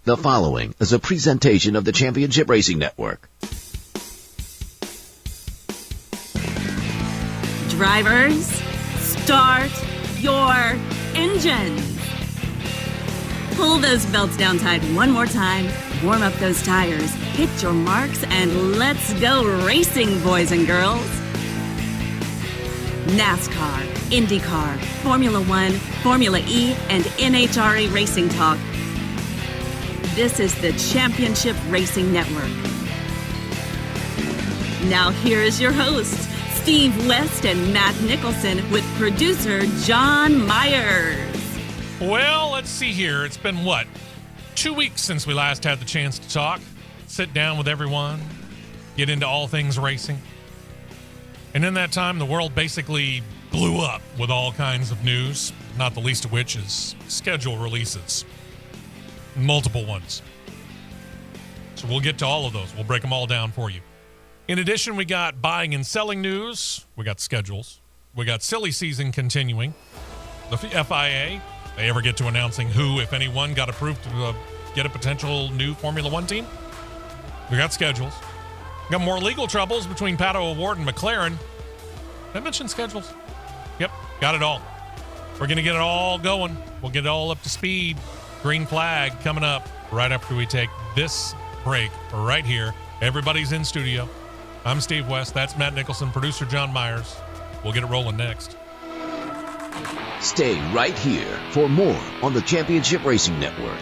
The following is a presentation of the Championship Racing Network. Drivers, start your engines. Pull those belts down tight one more time, warm up those tires, hit your marks, and let's go racing, boys and girls. Nascar, Indycar, Formula One, Formula E, and NHRA Racing Talk. This is the Championship Racing Network. Now here is your hosts, Steve West and Matt Nicholson, with producer John Myers. Well, let's see here. It's been, 2 weeks since we last had the chance to talk, sit down with everyone, get into all things racing. And in that time, the world basically blew up with all kinds of news, not the least of which is schedule releases. Multiple ones. So we'll get to all of those. We'll break them all down for you. In addition, we got buying and selling news. We got schedules. We got silly season continuing. The FIA, they ever get to announcing who, if anyone, got approved to get a potential new Formula One team? We got schedules. We got more legal troubles between Pato O'Ward and McLaren. Did I mention schedules? Yep, got it all. We're going to get it all going. We'll get it all up to speed. Green flag coming up right after we take this break right here. Everybody's in studio. I'm Steve West. That's Matt Nicholson, producer John Myers. We'll get it rolling next. Stay right here for more on the Championship Racing Network.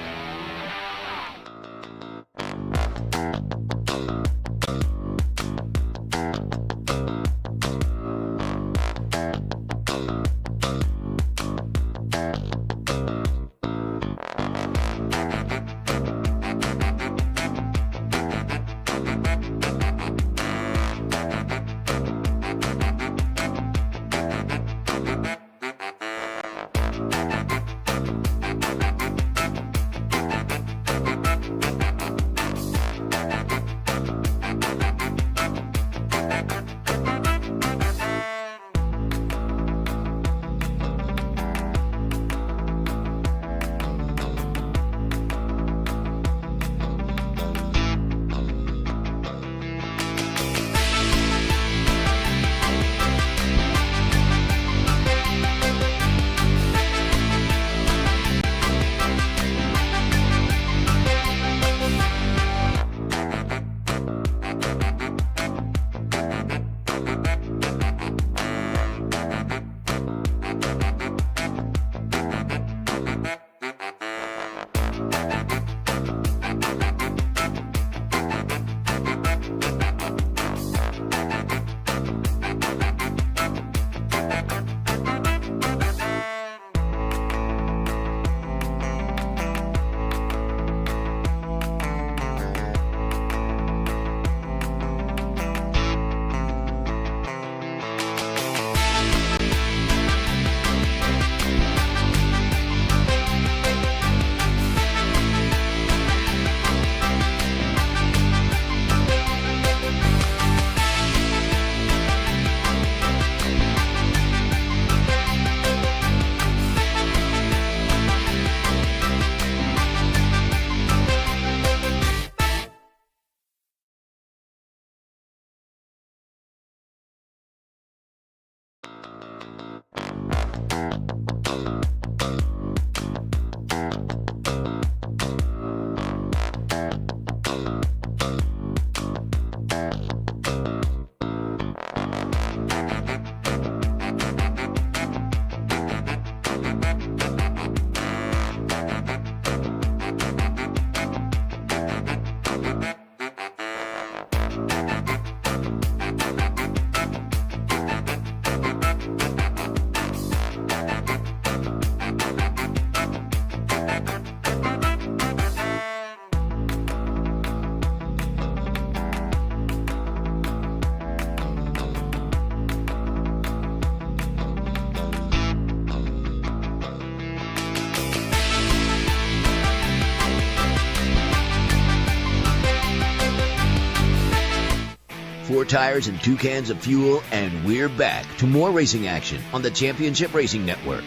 Four tires and 2 cans of fuel, and we're back to more racing action on the Championship Racing Network.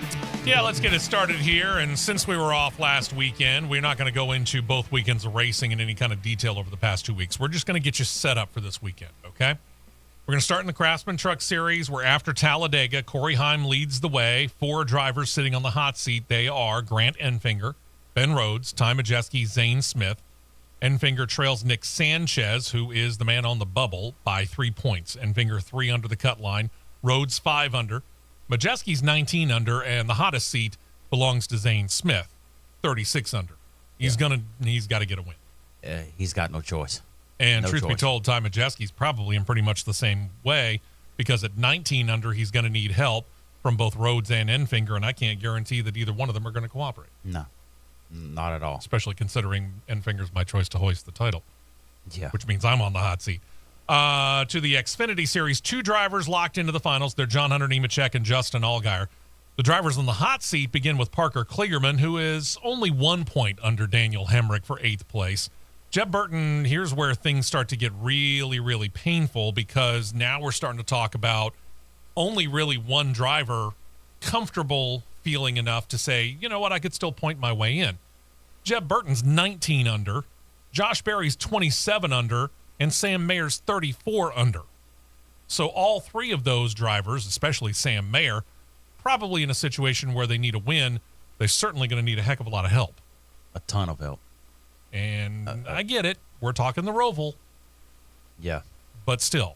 Yeah, let's get it started here. And since we were off last weekend, we're not going to go into both weekends of racing in any kind of detail over the past 2 weeks. We're just going to get you set up for this weekend, okay? We're going to start in the Craftsman Truck Series. We're after Talladega. Corey Heim leads the way. 4 drivers sitting on the hot seat. They are Grant Enfinger, Ben Rhodes, Ty Majeski, Zane Smith. Enfinger trails Nick Sanchez, who is the man on the bubble, by 3 points. Enfinger 3 under the cut line. Rhodes 5 under. Majeski's 19 under, and the hottest seat belongs to Zane Smith, 36 under. He's got to get a win. He's got no choice. And no truth choice. be told, Ty Majeski's probably in pretty much the same way, because at 19 under, he's going to need help from both Rhodes and Enfinger, and I can't guarantee that either one of them are going to cooperate. No, not at all. Especially considering Enfinger's my choice to hoist the title. Yeah. Which means I'm on the hot seat. To the Xfinity Series, 2 drivers locked into the finals. They're John Hunter Nemechek and Justin Allgaier. The drivers on the hot seat begin with Parker Kligerman, who is only 1 point under Daniel Hemrick for 8th place. Jeb Burton, here's where things start to get really, really painful, because now we're starting to talk about only really one driver comfortable feeling enough to say, you know what, I could still point my way in. Jeb Burton's 19 under, Josh Berry's 27 under, and Sam Mayer's 34 under. So all 3 of those drivers, especially Sam Mayer, probably in a situation where they need a win. They're certainly going to need a heck of a lot of help. A ton of help. And I get it. We're talking the Roval. Yeah. But still,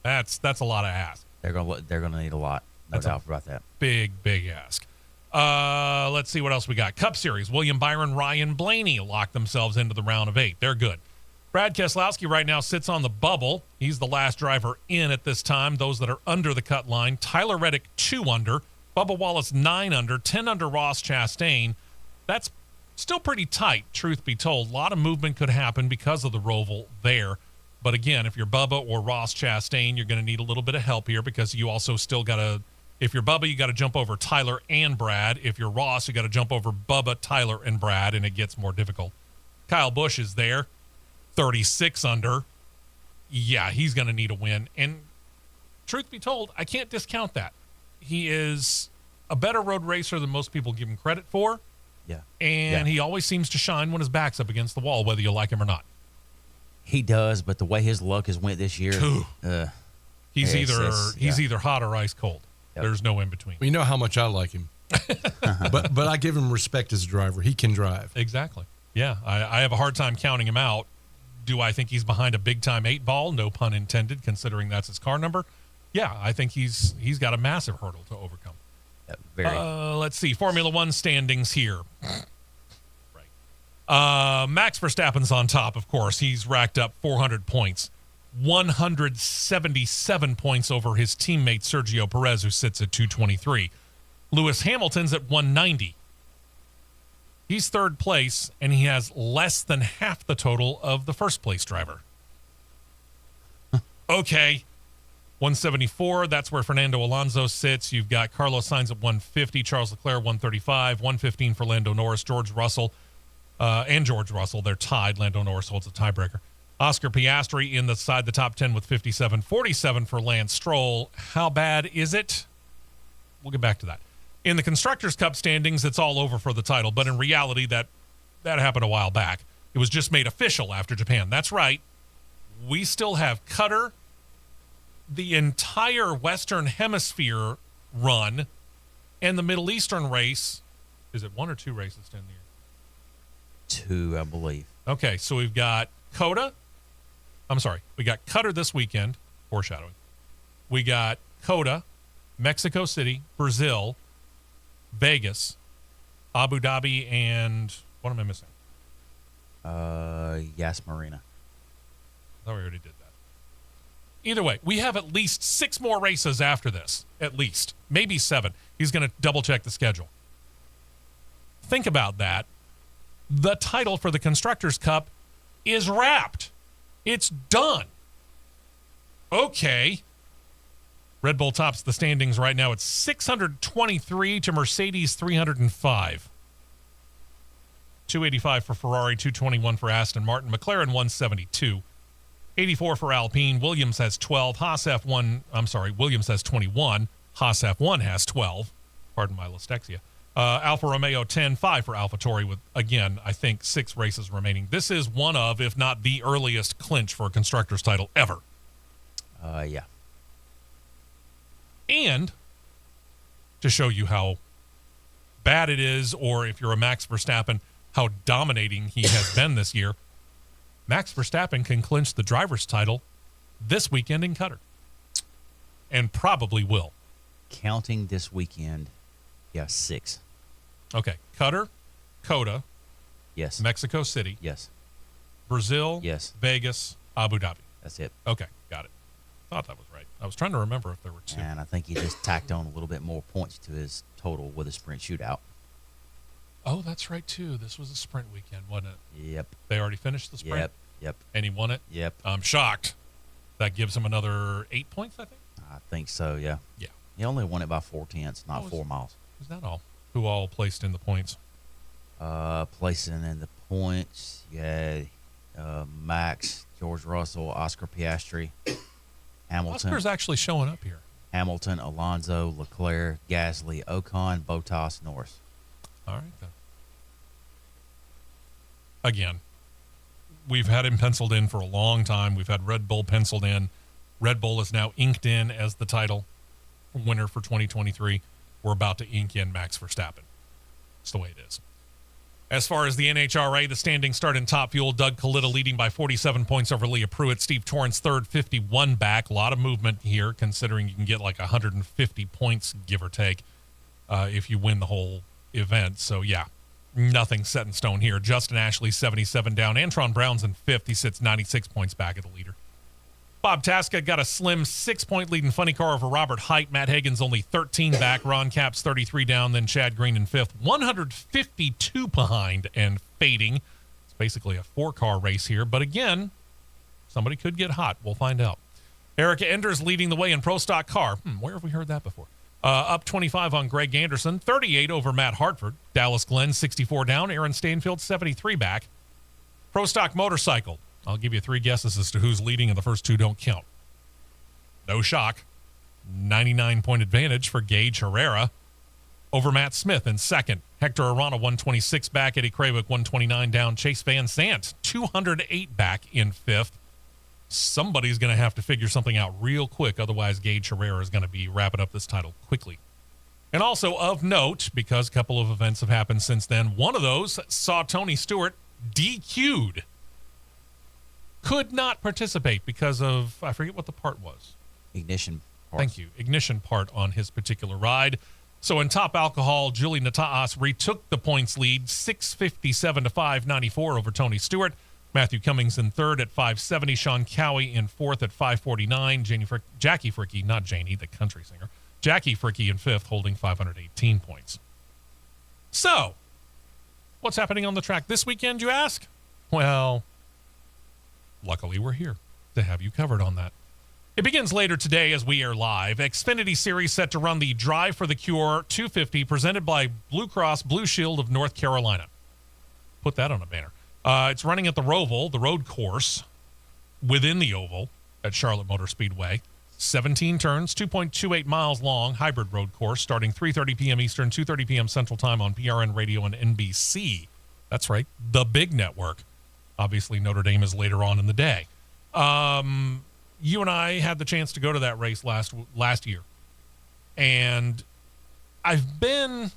that's a lot of ask. They're gonna need a lot. No doubt about that. Big ask. Let's see what else we got. Cup Series. William Byron, Ryan Blaney locked themselves into the round of 8. They're good. Brad Keselowski right now sits on the bubble. He's the last driver in at this time. Those that are under the cut line. Tyler Reddick, 2 under. Bubba Wallace, 9 under. 10 under Ross Chastain. That's still pretty tight, truth be told. A lot of movement could happen because of the Roval there. But again, if you're Bubba or Ross Chastain, you're going to need a little bit of help here, because you also still got to, if you're Bubba, you got to jump over Tyler and Brad. If you're Ross, you got to jump over Bubba, Tyler, and Brad, and it gets more difficult. Kyle Busch is there. 36 under. Yeah, he's going to need a win. And truth be told, I can't discount that. He is a better road racer than most people give him credit for. Yeah. And he always seems to shine when his back's up against the wall, whether you like him or not. He does, but the way his luck has went this year, he's either hot or ice cold. Yep. There's no in between. Well, you know how much I like him. but I give him respect as a driver. He can drive. Exactly. Yeah, I have a hard time counting him out. Do I think he's behind a big-time 8-ball? No pun intended, considering that's his car number. Yeah, I think he's got a massive hurdle to overcome. Very. Let's see. Formula One standings here. Right. Max Verstappen's on top, of course. He's racked up 400 points. 177 points over his teammate Sergio Perez, who sits at 223. Lewis Hamilton's at 190. He's 3rd place, and he has less than half the total of the first-place driver. Okay. 174, that's where Fernando Alonso sits. You've got Carlos Sainz at 150, Charles Leclerc 135, 115 for Lando Norris, George Russell. They're tied. Lando Norris holds a tiebreaker. Oscar Piastri inside the top 10 with 57, 47 for Lance Stroll. How bad is it? We'll get back to that. In the Constructors' Cup standings, it's all over for the title, but in reality, that happened a while back. It was just made official after Japan. That's right. We still have Cutter, the entire Western Hemisphere run, and the Middle Eastern race. Is it 1 or 2 races in the year? 2, I believe. Okay, so we've got Coda. We got Cutter this weekend, foreshadowing. We got Coda, Mexico City, Brazil, Vegas, Abu Dhabi, and what am I missing? Yas Marina. I thought we already did that. Either way, we have at least 6 more races after this. At least. Maybe 7. He's going to double-check the schedule. Think about that. The title for the Constructors' Cup is wrapped. It's done. Okay. Red Bull tops the standings right now at 623 to Mercedes 305. 285 for Ferrari, 221 for Aston Martin, McLaren 172. 84 for Alpine. Williams has 12. Williams has 21. Haas F1 has 12. Pardon my lystexia. Alfa Romeo 10-5 for AlphaTauri with, again, I think 6 races remaining. This is one of, if not the earliest clinch for a constructor's title ever. Yeah. And to show you how bad it is, or if you're a Max Verstappen, how dominating he has been this year, Max Verstappen can clinch the driver's title this weekend in Qatar. And probably will. Counting this weekend, 6. Okay, Qatar, Coda, Yes. Mexico City, Yes. Brazil, Yes. Vegas, Abu Dhabi. That's it. Okay, got it. Thought that was right. I was trying to remember if there were 2. And I think he just tacked on a little bit more points to his total with a sprint shootout. Oh, that's right, too. This was a sprint weekend, wasn't it? Yep. They already finished the sprint? Yep. And he won it? Yep. I'm shocked. That gives him another 8 points, I think? I think so, yeah. Yeah. He only won it by 4/10, not 4 miles. Is that all? Who all placed in the points? Placing in the points, you had Max, George Russell, Oscar Piastri, Hamilton. Oscar's actually showing up here. Hamilton, Alonso, Leclerc, Gasly, Ocon, Bottas, Norris. All right, then. Again, we've had him penciled in for a long time. We've had Red Bull penciled in. Red Bull is now inked in as the title winner for 2023. We're about to ink in Max Verstappen. It's the way it is. As far as the NHRA, the standings start in Top Fuel. Doug Kalitta leading by 47 points over Leah Pruitt. Steve Torrance third, 51 back. A lot of movement here, considering you can get like 150 points, give or take, if you win the whole event. So, yeah, nothing set in stone here. Justin Ashley, 77 down. Antron Brown's in fifth. He sits 96 points back at the leader. Bob Tasca got a slim 6-point lead in Funny Car over Robert Height. Matt Hagan's only 13 back. Ron Capps 33 down. Then Chad Green in fifth. 152 behind and fading. It's basically a 4-car race here. But again, somebody could get hot. We'll find out. Erica Enders leading the way in Pro Stock Car. Where have we heard that before? Up 25 on Greg Anderson. 38 over Matt Hartford. Dallas Glenn 64 down. Aaron Stainfield 73 back. Pro Stock Motorcycle. I'll give you 3 guesses as to who's leading, and the first 2 don't count. No shock. 99-point advantage for Gage Herrera over Matt Smith in second. Hector Arana, 126 back. Eddie Krawick, 129 down. Chase Van Sant, 208 back in fifth. Somebody's going to have to figure something out real quick. Otherwise, Gage Herrera is going to be wrapping up this title quickly. And also of note, because a couple of events have happened since then, one of those saw Tony Stewart DQ'd. Could not participate because of, I forget what the part was. Ignition part. Thank you. Ignition part on his particular ride. So in top alcohol, Julie Nataas retook the points lead, 657 to 594 over Tony Stewart. Matthew Cummings in third at 570. Sean Cowie in fourth at 549. Jackie Fricky, not Janie, the country singer. Jackie Fricky in fifth, holding 518 points. So, what's happening on the track this weekend, you ask? Well, luckily we're here to have you covered on that. It begins later today as we air live. Xfinity Series set to run the Drive for the Cure 250 presented by Blue Cross Blue Shield of North Carolina. Put that on a banner. It's running at the Roval, the road course within the oval at Charlotte Motor Speedway. 17 turns, 2.28 miles long, hybrid road course starting 3:30 p.m. Eastern, 2:30 p.m. Central Time on PRN Radio and NBC. That's right, the big network. Obviously, Notre Dame is later on in the day. You and I had the chance to go to that race last year. And I've been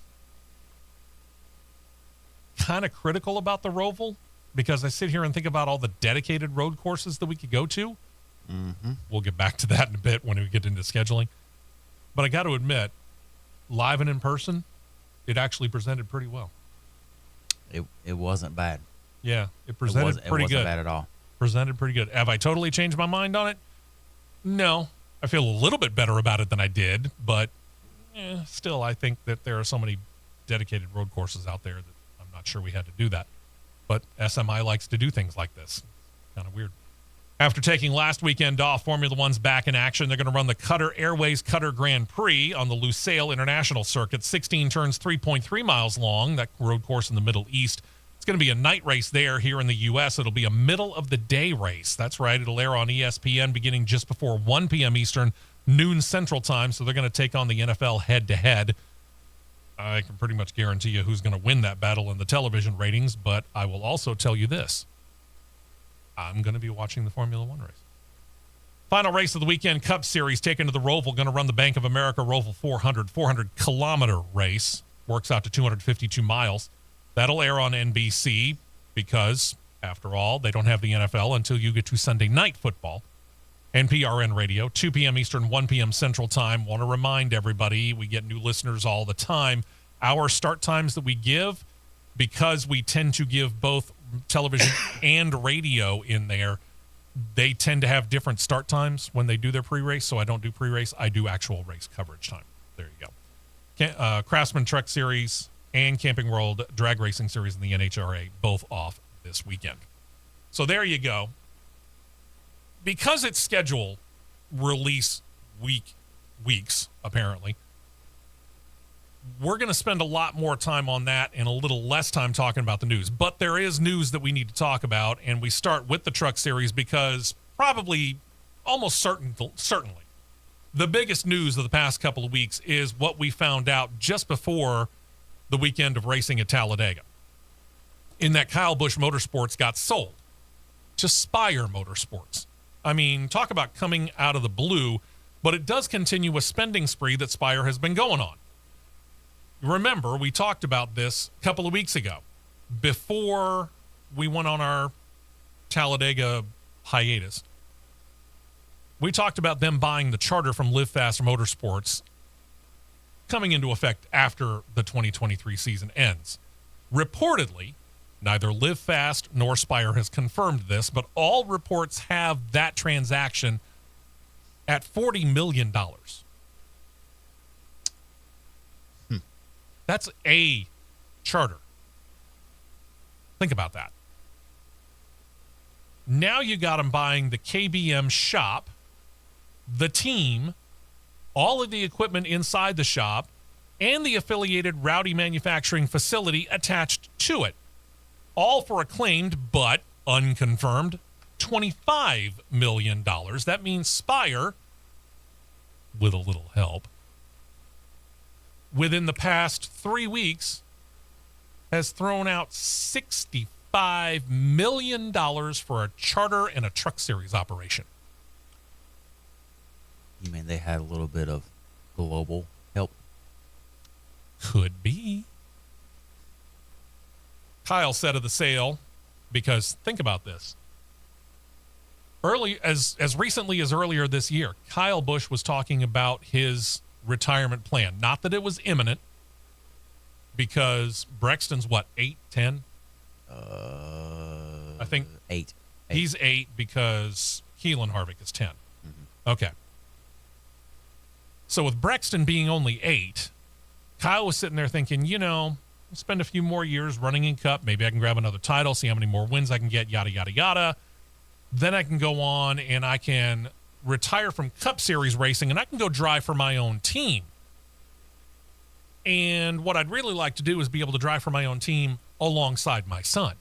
kind of critical about the Roval because I sit here and think about all the dedicated road courses that we could go to. Mm-hmm. We'll get back to that in a bit when we get into scheduling. But I got to admit, live and in person, it actually presented pretty well. It wasn't bad. Yeah, it presented pretty good. It wasn't bad at all. Presented pretty good. Have I totally changed my mind on it? No. I feel a little bit better about it than I did, but still, I think that there are so many dedicated road courses out there that I'm not sure we had to do that. But SMI likes to do things like this. Kind of weird. After taking last weekend off, Formula One's back in action. They're going to run the Qatar Airways Qatar Grand Prix on the Lusail International Circuit. 16 turns, 3.3 miles long, that road course in the Middle East. It's going to be a night race there. Here in the U.S., it'll be a middle-of-the-day race. That's right. It'll air on ESPN beginning just before 1 p.m. Eastern, noon Central Time. So they're going to take on the NFL head-to-head. I can pretty much guarantee you who's going to win that battle in the television ratings, but I will also tell you this. I'm going to be watching the Formula One race. Final race of the weekend, Cup Series, taken to the Roval, going to run the Bank of America Roval 400-kilometer race. Works out to 252 miles. That'll air on NBC because, after all, they don't have the NFL until you get to Sunday Night Football. NPRN Radio, 2 p.m. Eastern, 1 p.m. Central Time. Want to remind everybody, we get new listeners all the time. Our start times that we give, because we tend to give both television and radio in there, they tend to have different start times when they do their pre-race. So I don't do pre-race. I do actual race coverage time. There you go. Craftsman Truck Series and Camping World Drag Racing Series in the NHRA, both off this weekend. So there you go. Because it's schedule release weeks, apparently, we're going to spend a lot more time on that and a little less time talking about the news. But there is news that we need to talk about, and we start with the Truck Series because probably, almost certainly, the biggest news of the past couple of weeks is what we found out just before the weekend of racing at Talladega, in that Kyle Busch Motorsports got sold to Spire Motorsports. I mean, talk about coming out of the blue, but it does continue a spending spree that Spire has been going on. Remember, we talked about this a couple of weeks ago, before we went on our Talladega hiatus. We talked about them buying the charter from Live Fast Motorsports coming into effect after the 2023 season ends. Reportedly, neither Live Fast nor Spire has confirmed this, but all reports have that transaction at $40 million. That's a charter. Think about that. Now you got them buying the KBM shop, the team, all of the equipment inside the shop, and the affiliated Rowdy manufacturing facility attached to it. All for a claimed but unconfirmed $25 million. That means Spire, with a little help, within the past 3 weeks, has thrown out $65 million for a charter and a Truck Series operation. You mean they had a little bit of global help? Could be. Kyle said of the sale, because think about this. As recently as earlier this year, Kyle Busch was talking about his retirement plan. Not that it was imminent, because Brexton's what, 8, 10? I think 8. He's 8 because Keelan Harvick is 10. Mm-hmm. Okay. So with Brexton being only 8, Kyle was sitting there thinking, I'll spend a few more years running in Cup. Maybe I can grab another title, see how many more wins I can get, yada, yada, yada. Then I can go on and I can retire from Cup Series racing and I can go drive for my own team. And what I'd really like to do is be able to drive for my own team alongside my son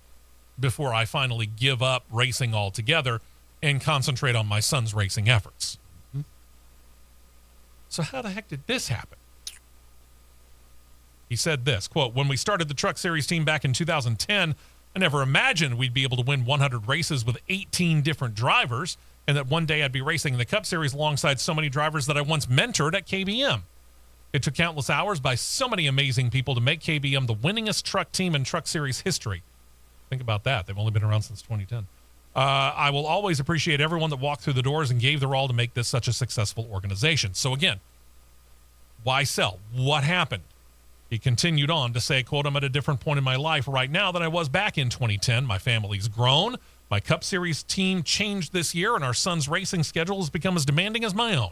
before I finally give up racing altogether and concentrate on my son's racing efforts. Mm-hmm. So how the heck did this happen? He said this, quote, "When we started the Truck Series team back in 2010, I never imagined we'd be able to win 100 races with 18 different drivers, and that one day I'd be racing in the Cup Series alongside so many drivers that I once mentored at KBM. It took countless hours by so many amazing people to make KBM the winningest truck team in Truck Series history." Think about that. They've only been around since 2010. "I will always appreciate everyone that walked through the doors and gave their all to make this such a successful organization." So again, why sell? What happened? He continued on to say, quote, "I'm at a different point in my life right now than I was back in 2010. My family's grown. My Cup Series team changed this year, and our son's racing schedule has become as demanding as my own.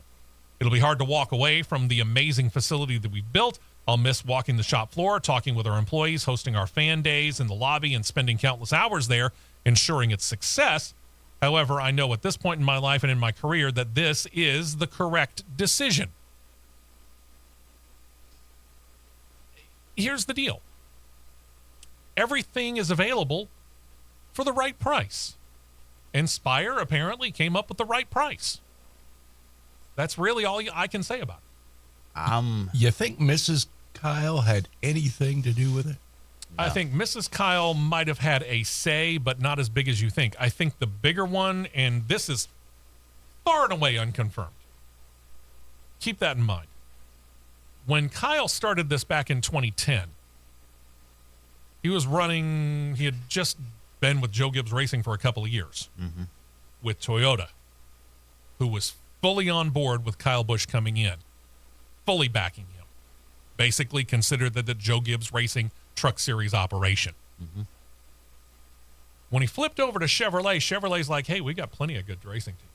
It'll be hard to walk away from the amazing facility that we've built. I'll miss walking the shop floor, talking with our employees, hosting our fan days in the lobby, and spending countless hours there, ensuring its success. However, I know at this point in my life and in my career that this is the correct decision." Here's the deal. Everything is available for the right price. And Spire apparently came up with the right price. That's really all I can say about it. You think Mrs. Kyle had anything to do with it? I think Mrs. Kyle might have had a say, but not as big as you think. I think the bigger one, and this is far and away unconfirmed. Keep that in mind. When Kyle started this back in 2010, he had just been with Joe Gibbs Racing for a couple of years with Toyota, who was fully on board with Kyle Busch coming in, fully backing him. Basically considered that the Joe Gibbs Racing Truck Series operation. When he flipped over to Chevrolet's like, hey, we got plenty of good racing teams.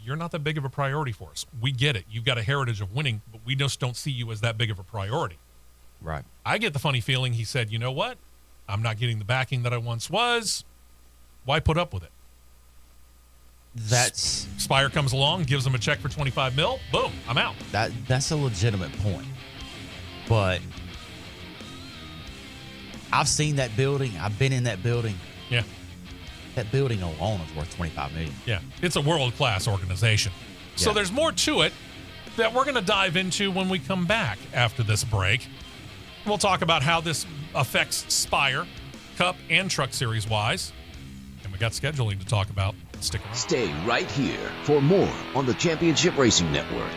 You're not that big of a priority for us. We get it. You've got a heritage of winning, but we just don't see you as that big of a priority. Right. I get the funny feeling he said, you know what? I'm not getting the backing that I once was. Why put up with it? That's Spire comes along, gives him a check for $25 million. Boom, I'm out. that's a legitimate point. But I've seen that building. I've been in that building. Yeah. That building alone is worth $25 million. Yeah. It's a world-class organization. So Yeah. there's more to it that we're going to dive into when we come back after this break. We'll talk about how this affects Spire, Cup, and Truck Series-wise. And we got scheduling to talk about. Stick around. Stay right here for more on the Championship Racing Network.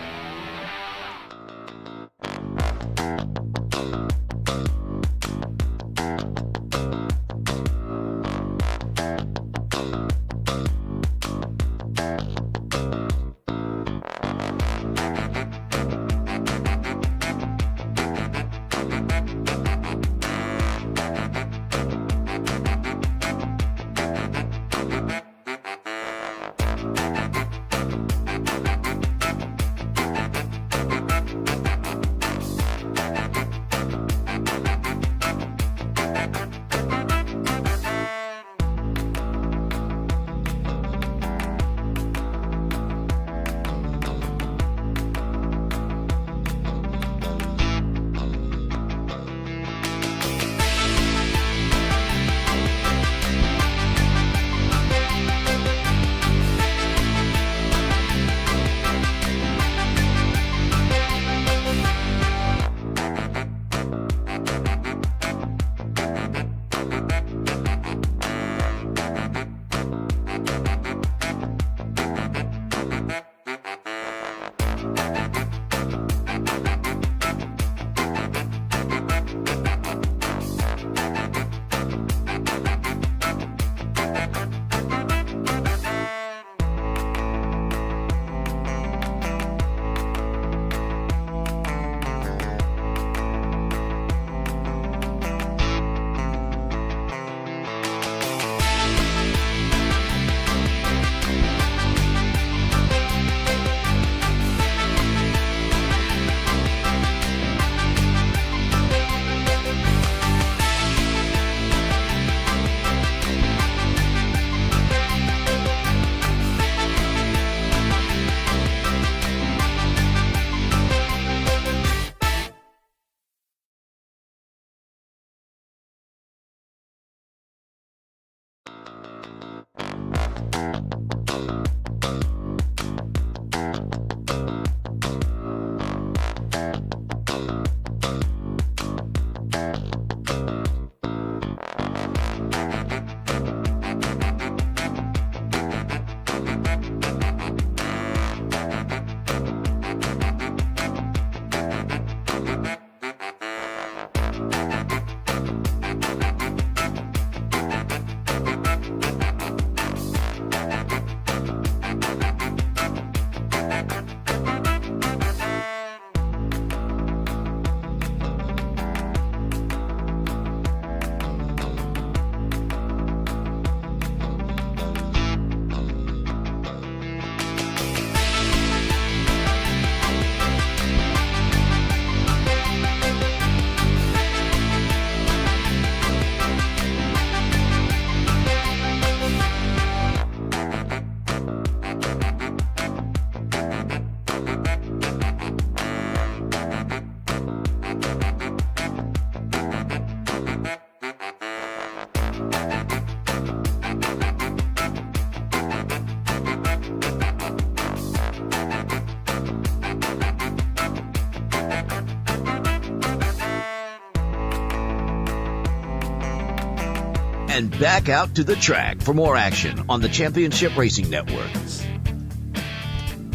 and back out to the track for more action on the Championship Racing Network.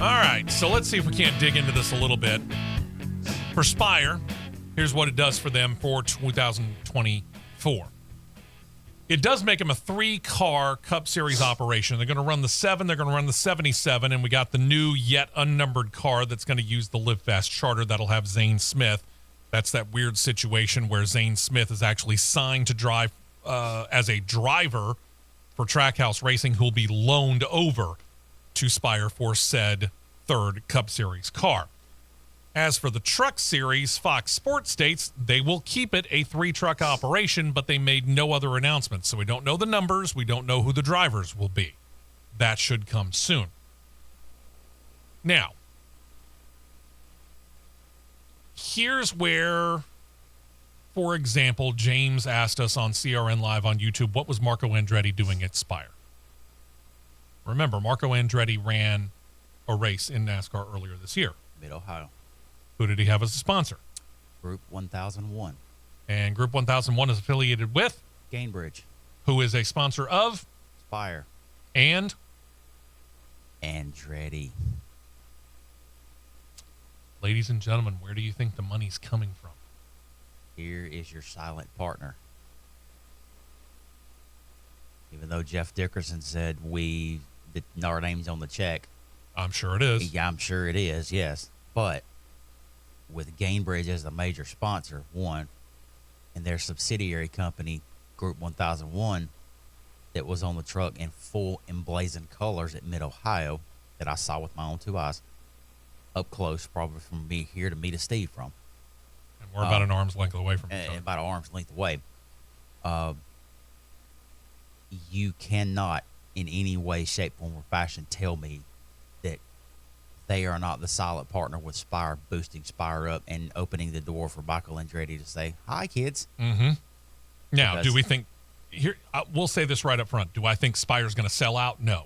All right, so let's see if we can't dig into this a little bit. For Spire, here's what it does for them for 2024. It does make them a 3-car Cup Series operation. They're going to run the 7, they're going to run the 77, and we got the new yet unnumbered car that's going to use the Live Fast charter that'll have Zane Smith. That's that weird situation where Zane Smith is actually signed to drive as a driver for Trackhouse Racing, who'll be loaned over to Spire for said 3rd Cup Series car. As for the Truck Series, Fox Sports states they will keep it a 3-truck operation, but they made no other announcements. So we don't know the numbers. We don't know who the drivers will be. That should come soon. Now, here's where, for example, James asked us on CRN Live on YouTube, what was Marco Andretti doing at Spire? Remember, Marco Andretti ran a race in NASCAR earlier this year. Mid-Ohio. Who did he have as a sponsor? Group 1001. And Group 1001 is affiliated with? Gainbridge. Who is a sponsor of? Spire. And? Andretti. Ladies and gentlemen, where do you think the money's coming from? Here is your silent partner. Even though Jeff Dickerson said our name's on the check. I'm sure it is. Yeah, I'm sure it is, yes. But with Gainbridge as the major sponsor, one, and their subsidiary company, Group 1001, that was on the truck in full emblazoned colors at Mid-Ohio that I saw with my own 2 eyes, up close, probably from me here to meet a Steve from. And we're about an arm's length away from each other. About an arm's length away. You cannot, in any way, shape, form, or fashion, tell me that they are not the silent partner with Spire, boosting Spire up and opening the door for Michael Andretti to say, "Hi, kids." Mm-hmm. Now, do we think here? We'll say this right up front. Do I think Spire's going to sell out? No.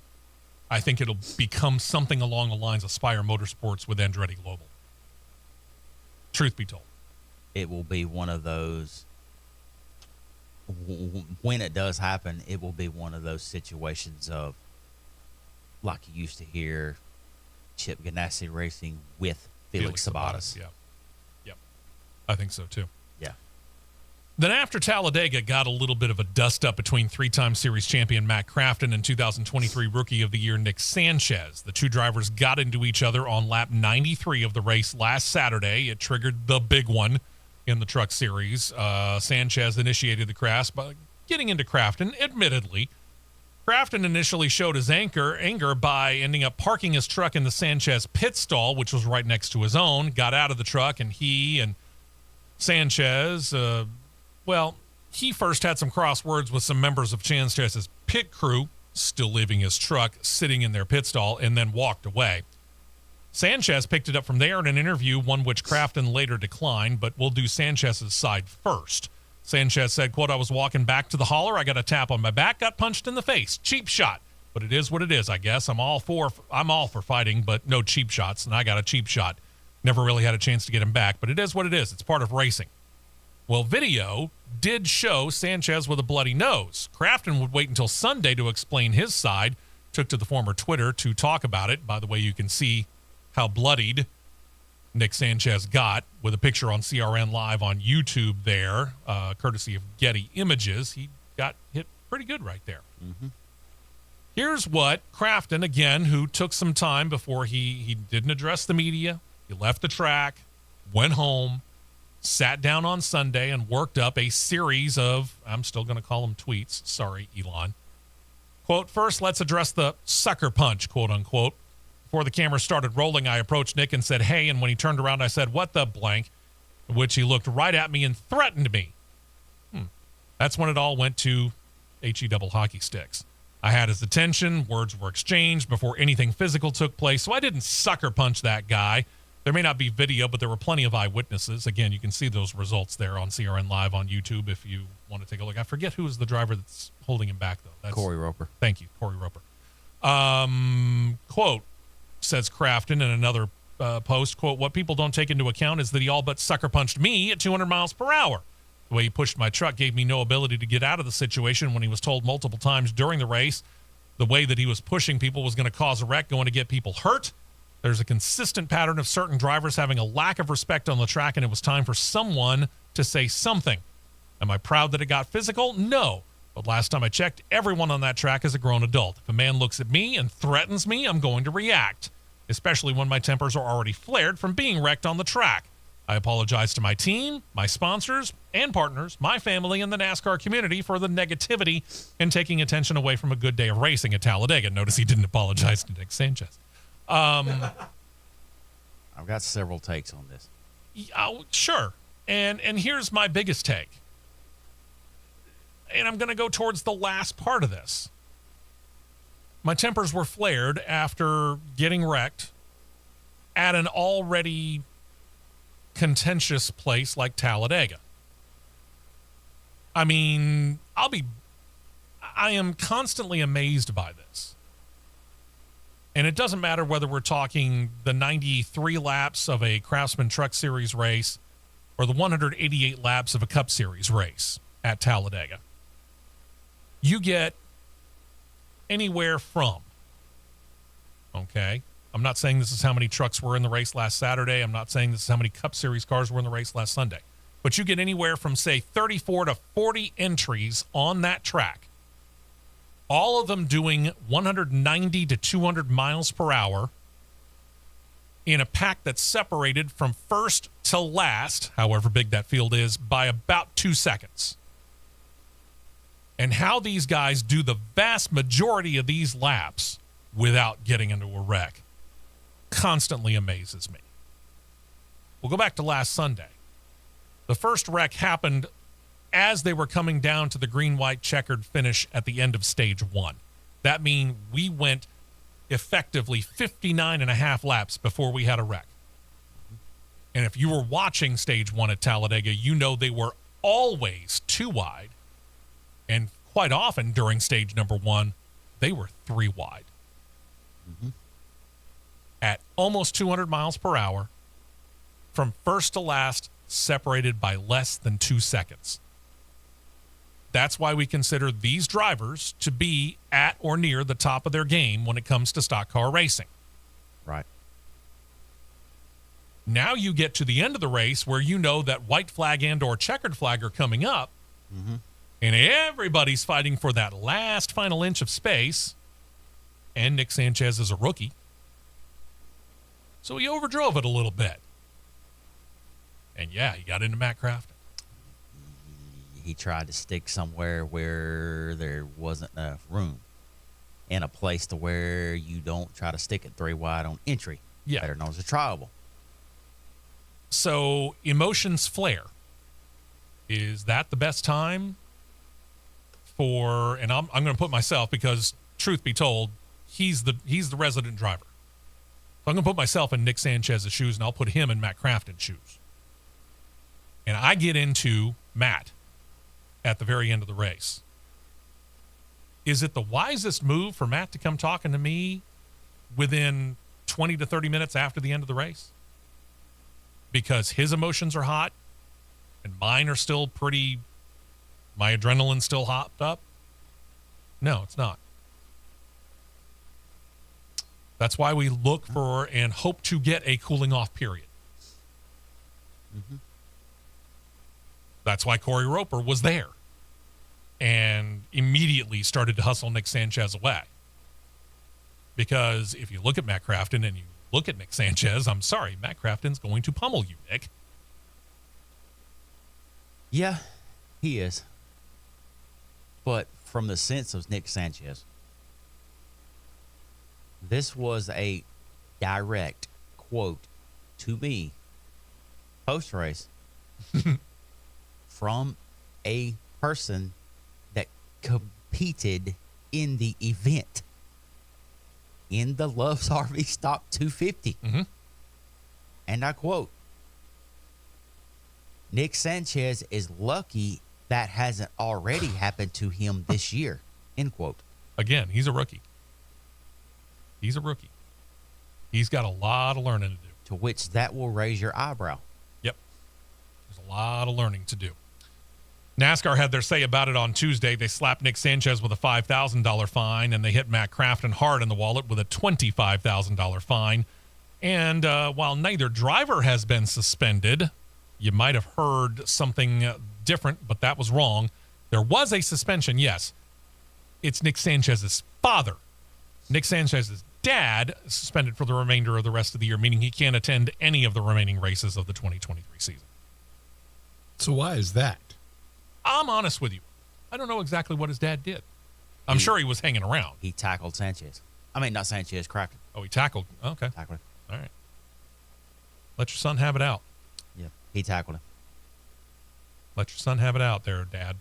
I think it'll become something along the lines of Spire Motorsports with Andretti Global. Truth be told, it will be one of those. When it does happen, it will be one of those situations of, like you used to hear, Chip Ganassi Racing with Felix Sabates. Yeah. Yep. I think so too. Yeah. Then after Talladega got a little bit of a dust-up between 3-time series champion Matt Crafton and 2023 Rookie of the Year Nick Sanchez. The two drivers got into each other on lap 93 of the race last Saturday. It triggered the big one in the Truck Series. Sanchez initiated the crash by getting into Crafton, admittedly. Crafton initially showed his anger by ending up parking his truck in the Sanchez pit stall, which was right next to his own, got out of the truck, and he and Sanchez, he first had some crosswords with some members of Sanchez's pit crew, still leaving his truck sitting in their pit stall, and then walked away. Sanchez picked it up from there in an interview, one which Crafton later declined, but we'll do Sanchez's side first. Sanchez said, quote, "I was walking back to the hauler. I got a tap on my back, got punched in the face. Cheap shot. But it is what it is, I guess. I'm all for fighting, but no cheap shots, and I got a cheap shot. Never really had a chance to get him back, but it is what it is. It's part of racing." Well, video did show Sanchez with a bloody nose. Crafton would wait until Sunday to explain his side, took to the former Twitter to talk about it. By the way, you can see how bloodied Nick Sanchez got with a picture on CRN Live on YouTube there, courtesy of Getty Images. He got hit pretty good right there. Mm-hmm. Here's what Crafton, again, who took some time before he didn't address the media. He left the track, went home, sat down on Sunday and worked up a series of, I'm still going to call them tweets. Sorry, Elon. Quote, "First, let's address the sucker punch," quote unquote. Before the camera started rolling, I approached Nick and said, "Hey," and when he turned around, I said, "What the blank?" In which he looked right at me and threatened me. That's when it all went to HE double hockey sticks. I had his attention, words were exchanged before anything physical took place, so I didn't sucker punch that guy. There may not be video, but there were plenty of eyewitnesses. Again, you can see those results there on CRN Live on YouTube if you want to take a look. I forget who is the driver that's holding him back, though. That's Corey Roper. Thank you, Corey Roper. Quote, says Crafton in another post, quote, "What people don't take into account is that he all but sucker punched me at 200 miles per hour. The way he pushed my truck gave me no ability to get out of the situation when he was told multiple times during the race the way that he was pushing people was going to cause a wreck, going to get people hurt. There's a consistent pattern of certain drivers having a lack of respect on the track, and it was time for someone to say something. Am I proud that it got physical? No. But last time I checked, everyone on that track is a grown adult. If a man looks at me and threatens me, I'm going to react, especially when my tempers are already flared from being wrecked on the track. I apologize to my team, my sponsors and partners, my family, and the NASCAR community for the negativity and taking attention away from a good day of racing at Talladega. Notice he didn't apologize to Nick Sanchez. I've got several takes on this. Sure. And here's my biggest take. And I'm going to go towards the last part of this. My tempers were flared after getting wrecked at an already contentious place like Talladega. I mean, I am constantly amazed by this. And it doesn't matter whether we're talking the 93 laps of a Craftsman Truck Series race or the 188 laps of a Cup Series race at Talladega. You get anywhere from, okay? I'm not saying this is how many trucks were in the race last Saturday. I'm not saying this is how many Cup Series cars were in the race last Sunday. But you get anywhere from, say, 34 to 40 entries on that track. All of them doing 190 to 200 miles per hour in a pack that's separated from first to last, however big that field is, by about 2 seconds. And how these guys do the vast majority of these laps without getting into a wreck constantly amazes me. We'll go back to last Sunday. The first wreck happened as they were coming down to the green-white checkered finish at the end of stage 1. That means we went effectively 59 and a half laps before we had a wreck. And if you were watching stage 1 at Talladega, you know they were always too wide. And quite often during stage number 1, they were 3 wide. Mm-hmm. At almost 200 miles per hour, from first to last, separated by less than 2 seconds. That's why we consider these drivers to be at or near the top of their game when it comes to stock car racing. Right. Now you get to the end of the race where you know that white flag and or checkered flag are coming up, mm-hmm. and everybody's fighting for that last final inch of space, and Nick Sanchez is a rookie. So he overdrove it a little bit. And yeah, he got into Matt Crafton. He tried to stick somewhere where there wasn't enough room, in a place to where you don't try to stick it 3 wide on entry. Yeah. Better known as a triable. So emotions flare. Is that the best time for, and I'm going to put myself, because truth be told, he's the resident driver. So I'm going to put myself in Nick Sanchez's shoes, and I'll put him in Matt Crafton's shoes. And I get into Matt at the very end of the race. Is it the wisest move for Matt to come talking to me within 20 to 30 minutes after the end of the race? Because his emotions are hot and mine are still my adrenaline's still hopped up? No, it's not. That's why we look for and hope to get a cooling off period. Mm-hmm. That's why Corey Roper was there and immediately started to hustle Nick Sanchez away. Because if you look at Matt Crafton and you look at Nick Sanchez, I'm sorry, Matt Crafton's going to pummel you, Nick. Yeah, he is. But from the sense of Nick Sanchez, this was a direct quote to me post-race from a person that competed in the event, in the Love's RV Stock 250. Mm-hmm. And I quote, Nick Sanchez is lucky that hasn't already happened to him this year, end quote. Again, he's a rookie. He's a rookie. He's got a lot of learning to do. To which that will raise your eyebrow. Yep. There's a lot of learning to do. NASCAR had their say about it on Tuesday. They slapped Nick Sanchez with a $5,000 fine, and they hit Matt Crafton hard in the wallet with a $25,000 fine. And while neither driver has been suspended, you might have heard something different, but that was wrong. There was a suspension, yes. It's Nick Sanchez's father. Nick Sanchez's dad is suspended for the remainder of the rest of the year, meaning he can't attend any of the remaining races of the 2023 season. So why is that? I'm honest with you. I don't know exactly what his dad did. I'm sure he was hanging around. He tackled Sanchez. I mean, not Sanchez, Crafton. Oh, he tackled. Okay. Tackled him. All right. Let your son have it out. Yeah, he tackled him. Let your son have it out there, Dad.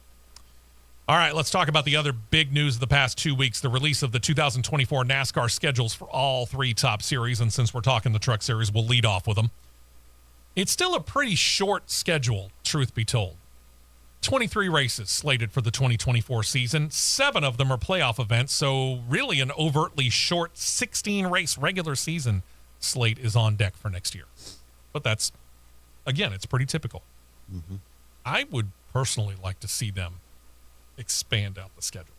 All right, let's talk about the other big news of the past 2 weeks, the release of the 2024 NASCAR schedules for all three top series. And since we're talking the truck series, we'll lead off with them. It's still a pretty short schedule, truth be told. 23 races slated for the 2024 season. 7 of them are playoff events, so really an overtly short 16-race regular season slate is on deck for next year. But that's, again, it's pretty typical. Mm-hmm. I would personally like to see them expand out the schedule.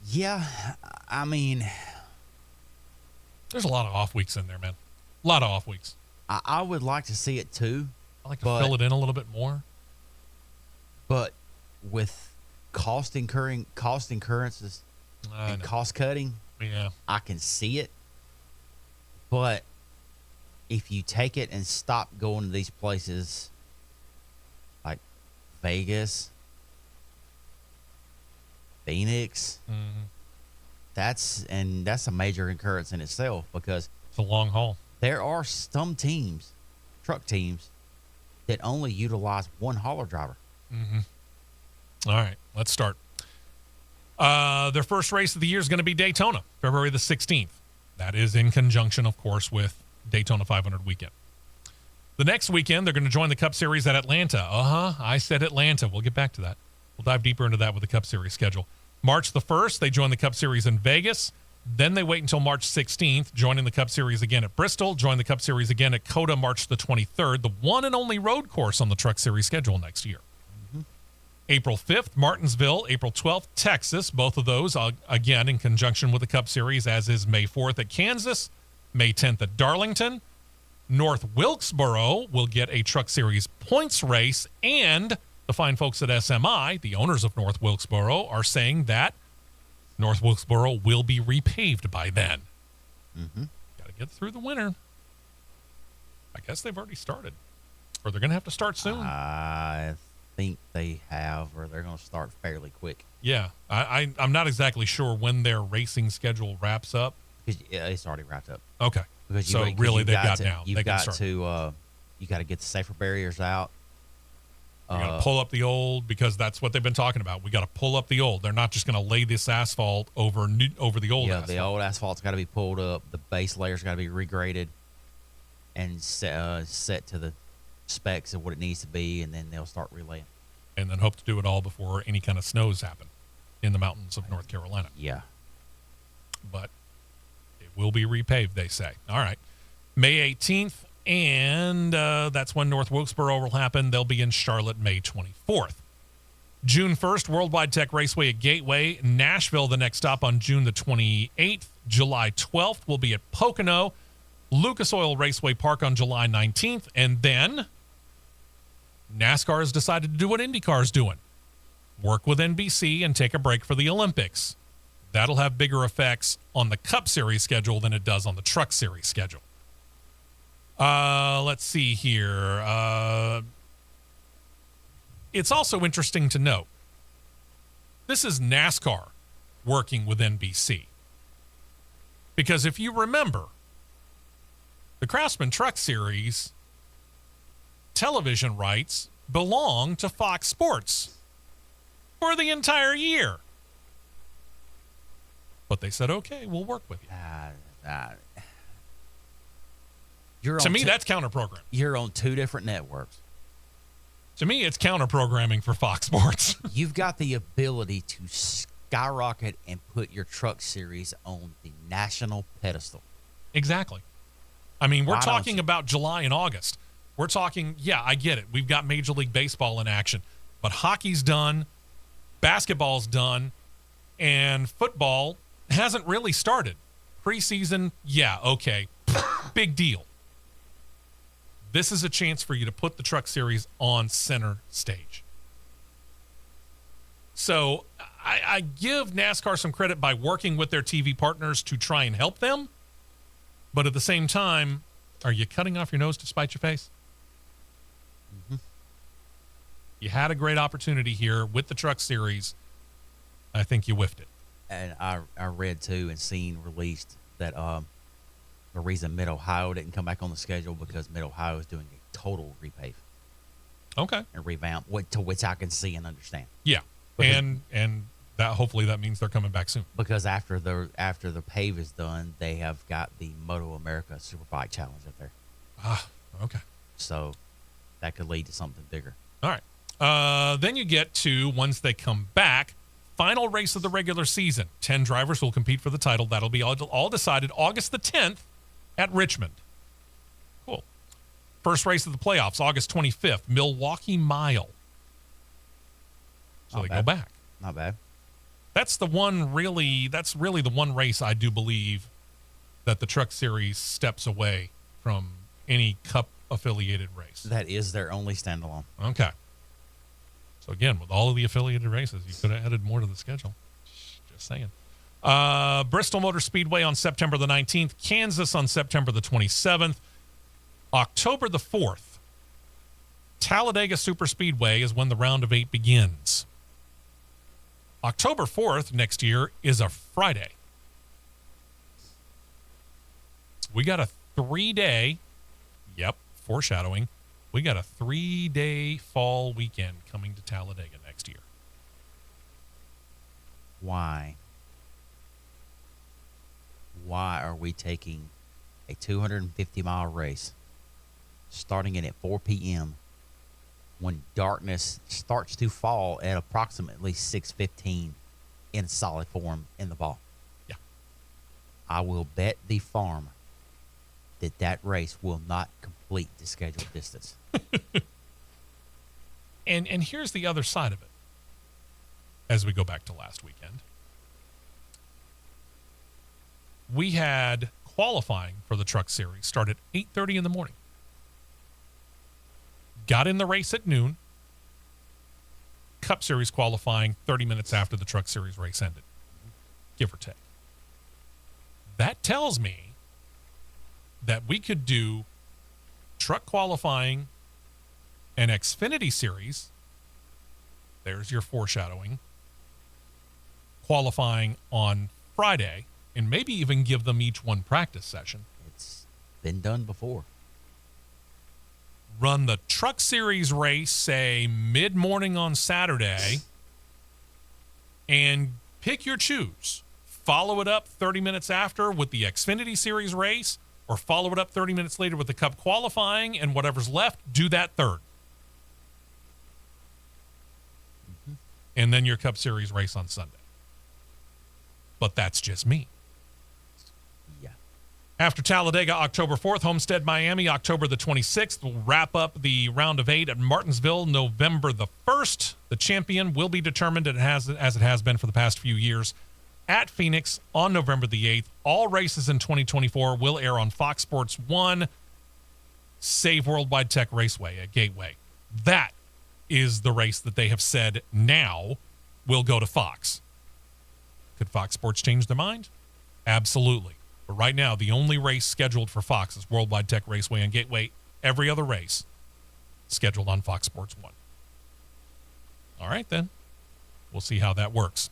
Yeah, I mean, there's a lot of off weeks in there, man. A lot of off weeks. I would like to see it too. I like to fill it in a little bit more. But with cost incurrences and cost cutting, yeah, I can see it. But if you take it and stop going to these places like Vegas, Phoenix, that's a major incurrence in itself, because it's a long haul. There are some teams, truck teams, that only utilize one hauler driver. Mm-hmm. All right, let's start. Their first race of the year is going to be Daytona, February the 16th. That is in conjunction, of course, with Daytona 500 weekend. The next weekend, they're going to join the Cup Series at Atlanta. I said Atlanta. We'll get back to that. We'll dive deeper into that with the Cup Series schedule. March the 1st, they join the Cup Series in Vegas. Then they wait until March 16th, joining the Cup Series again at Bristol, join the Cup Series again at COTA March the 23rd, the one and only road course on the Truck Series schedule next year. April 5th, Martinsville. April 12th, Texas. Both of those, again, in conjunction with the Cup Series, as is May 4th at Kansas, May 10th at Darlington. North Wilkesboro will get a Truck Series points race, and the fine folks at SMI, the owners of North Wilkesboro, are saying that North Wilkesboro will be repaved by then. Got to get through the winter. I guess they've already started, or they're going to have to start soon. I think they have, or they're going to start fairly quick. Yeah, I'm not exactly sure when their racing schedule wraps up. It's already wrapped up. Okay, because so really they've got now. You've got to you got to get the safer barriers out. You got to pull up the old, because that's what they've been talking about. We got to pull up the old. They're not just going to lay this asphalt over the old asphalt. The old asphalt's got to be pulled up. The base layer's got to be regraded and set to the specs of what it needs to be, and then they'll start relaying. And then hope to do it all before any kind of snows happen in the mountains of North Carolina. Yeah. But it will be repaved, they say. All right. May 18th. And that's when North Wilkesboro will happen. They'll be in Charlotte May 24th. June 1st, Worldwide Tech Raceway at Gateway. Nashville, the next stop on June the 28th. July 12th will be at Pocono. Lucas Oil Raceway Park on July 19th. And then NASCAR has decided to do what Indycar is doing. Work with NBC and take a break for the Olympics. That'll have bigger effects on the Cup Series schedule than it does on the Truck Series schedule. Let's see here. It's also interesting to note, this is NASCAR working with NBC. Because if you remember, the Craftsman Truck Series television rights belong to Fox Sports for the entire year. But they said, okay, we'll work with you. To me, that's counter-programming. You're on two different networks. To me, it's counter-programming for Fox Sports. You've got the ability to skyrocket and put your Truck Series on the national pedestal. Exactly. I mean, we're talking about July and August. We're talking, yeah, I get it. We've got Major League Baseball in action. But hockey's done, basketball's done, and football hasn't really started. Preseason, yeah, okay, big deal. This is a chance for you to put the Truck Series on center stage. So I give NASCAR some credit by working with their TV partners to try and help them. But at the same time, are you cutting off your nose to spite your face? Mm-hmm. You had a great opportunity here with the Truck Series. I think you whiffed it. And I read, too, and seen released that the reason Mid-Ohio didn't come back on the schedule because Mid-Ohio is doing a total repave. Okay. And revamp, to which I can see and understand. Yeah. Because, and that hopefully that means they're coming back soon. Because after the pave is done, they have got the Moto America Superbike Challenge up there. Ah, okay. So that could lead to something bigger. All right. Then you get to, once they come back, final race of the regular season. 10 drivers will compete for the title. That'll be all decided August the 10th at Richmond. Cool. First race of the playoffs, August 25th, Milwaukee Mile. So Not they bad. go back. Not bad. That's really the one race I do believe that the Truck Series steps away from any Cup affiliated race. That is their only standalone. Okay. So again, with all of the affiliated races, you could have added more to the schedule. Just saying. Bristol Motor Speedway on September the 19th, Kansas on September the 27th, October the 4th, Talladega Superspeedway is when the round of 8 begins. October 4th next year is a Friday. We got a 3-day, foreshadowing. We got a 3-day fall weekend coming to Talladega next year. Why? Why are we taking a 250-mile race, starting it at 4 p.m., when darkness starts to fall at approximately 6:15 in solid form in the fall? Yeah. I will bet the farm that race will not complete the scheduled distance. And here's the other side of it as we go back to last weekend. We had qualifying for the Truck Series start at 8:30 in the morning. Got in the race at noon. Cup Series qualifying 30 minutes after the Truck Series race ended, give or take. That tells me that we could do truck qualifying and Xfinity Series. There's your foreshadowing. Qualifying on Friday, and maybe even give them each one practice session. It's been done before. Run the Truck Series race, say, mid-morning on Saturday, and pick your choose. Follow it up 30 minutes after with the Xfinity Series race, or follow it up 30 minutes later with the Cup qualifying, and whatever's left, do that third. Mm-hmm. And then your Cup Series race on Sunday. But that's just me. Yeah. After Talladega, October 4th, Homestead, Miami, October the 26th. We'll wrap up the round of 8 at Martinsville, November the 1st. The champion will be determined as it has been for the past few years at Phoenix on November the 8th. All races in 2024 will air on Fox Sports 1, save Worldwide Tech Raceway at Gateway. That is the race that they have said now will go to Fox. Could Fox Sports change their mind? Absolutely. But right now, the only race scheduled for Fox is Worldwide Tech Raceway and Gateway. Every other race scheduled on Fox Sports 1. All right, then. We'll see how that works.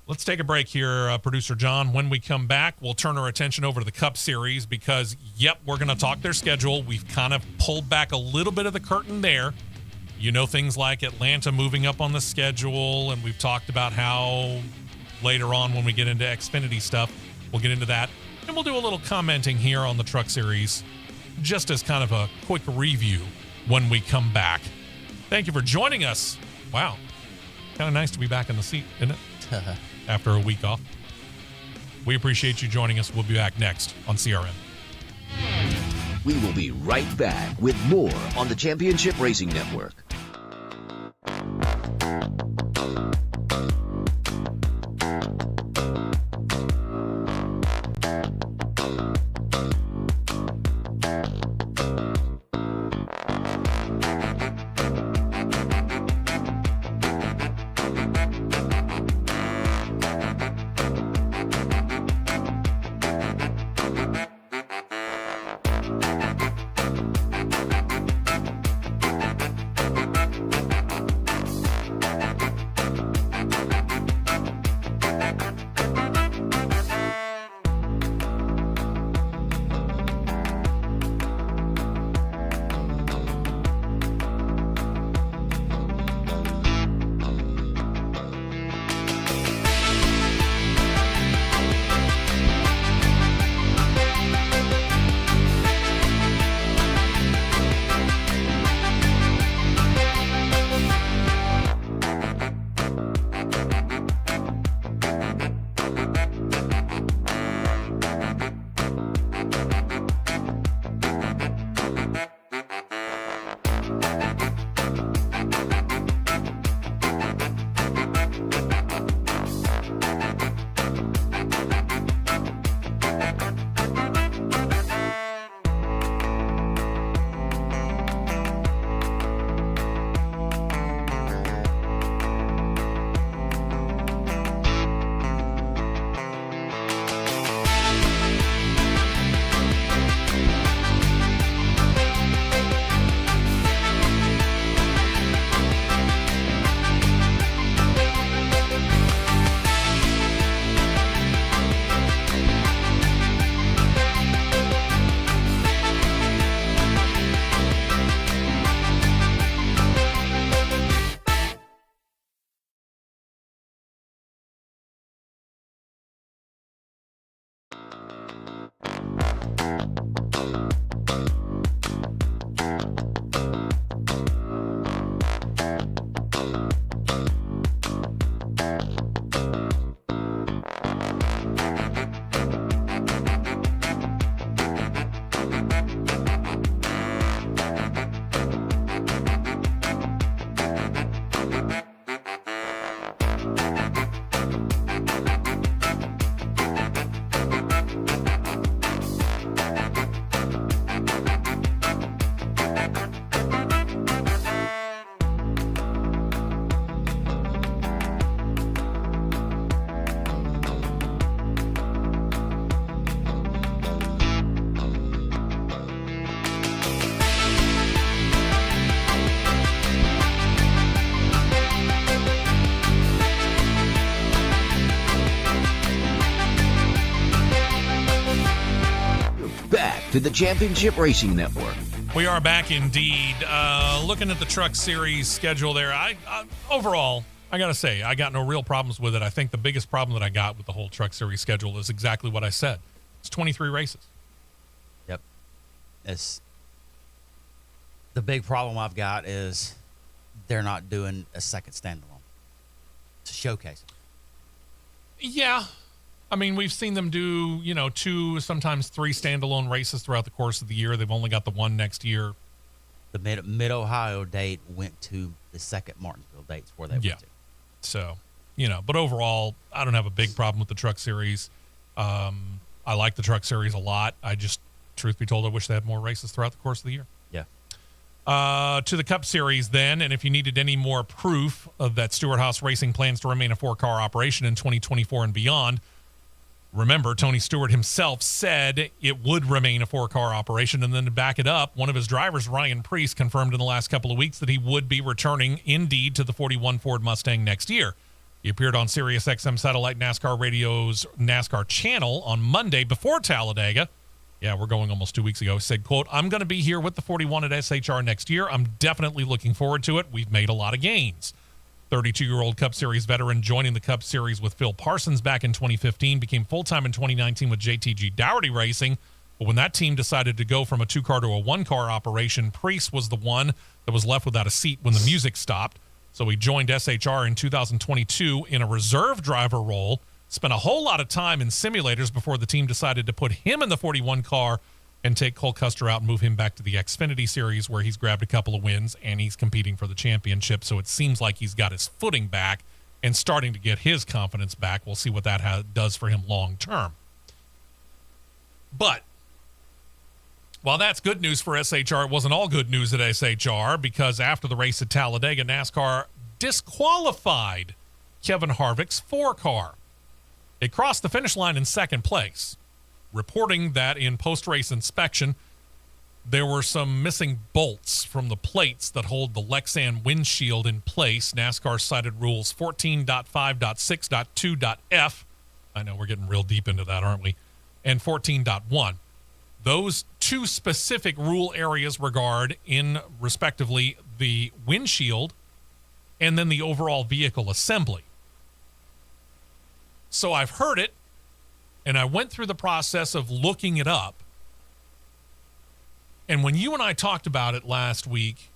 Let's take a break here, Producer John. When we come back, we'll turn our attention over to the Cup Series because, we're going to talk their schedule. We've kind of pulled back a little bit of the curtain there. You know, things like Atlanta moving up on the schedule, and we've talked about how later on when we get into Xfinity stuff, we'll get into that. And we'll do a little commenting here on the Truck Series just as kind of a quick review when we come back. Thank you for joining us. Wow. Kind of nice to be back in the seat, isn't it? After a week off. We appreciate you joining us. We'll be back next on CRN. We will be right back with more on the Championship Racing Network. to the Championship Racing Network. We are back indeed. Looking at the Truck Series schedule there, overall, I got to say, I got no real problems with it. I think the biggest problem that I got with the whole Truck Series schedule is exactly what I said. It's 23 races. Yep. The big problem I've got is they're not doing a second standalone to showcase it. Yeah. I mean, we've seen them do, 2, sometimes 3 standalone races throughout the course of the year. They've only got the one next year. The Mid-Ohio date went to the second Martinsville dates where they went to. So, but overall, I don't have a big problem with the Truck Series. I like the Truck Series a lot. I just, truth be told, I wish they had more races throughout the course of the year. Yeah. To the Cup Series then, and if you needed any more proof of that Stewart-Haas Racing plans to remain a 4-car operation in 2024 and beyond, remember, Tony Stewart himself said it would remain a 4-car operation, and then to back it up, one of his drivers, Ryan Preece, confirmed in the last couple of weeks that he would be returning indeed to the 41 Ford Mustang next year. He appeared on SiriusXM Satellite NASCAR Radio's NASCAR channel on Monday before Talladega. Yeah, we're going almost 2 weeks ago. He said, quote, "I'm going to be here with the 41 at SHR next year. I'm definitely looking forward to it. We've made a lot of gains." 32-year-old Cup Series veteran joining the Cup Series with Phil Parsons back in 2015, became full-time in 2019 with JTG Dougherty Racing. But when that team decided to go from a 2-car to a 1-car operation, Preece was the one that was left without a seat when the music stopped. So he joined SHR in 2022 in a reserve driver role, spent a whole lot of time in simulators before the team decided to put him in the 41 car and take Cole Custer out and move him back to the Xfinity Series, where he's grabbed a couple of wins and he's competing for the championship. So it seems like he's got his footing back and starting to get his confidence back. We'll see what that does for him long term. But while that's good news for SHR, it wasn't all good news at SHR, because after the race at Talladega, NASCAR disqualified Kevin Harvick's 4-car. It crossed the finish line in second place, reporting that in post-race inspection, there were some missing bolts from the plates that hold the Lexan windshield in place. NASCAR cited rules 14.5.6.2.f. I know we're getting real deep into that, aren't we? And 14.1. Those two specific rule areas regard in, respectively, the windshield and then the overall vehicle assembly. So I've heard it, and I went through the process of looking it up. And when you and I talked about it last week,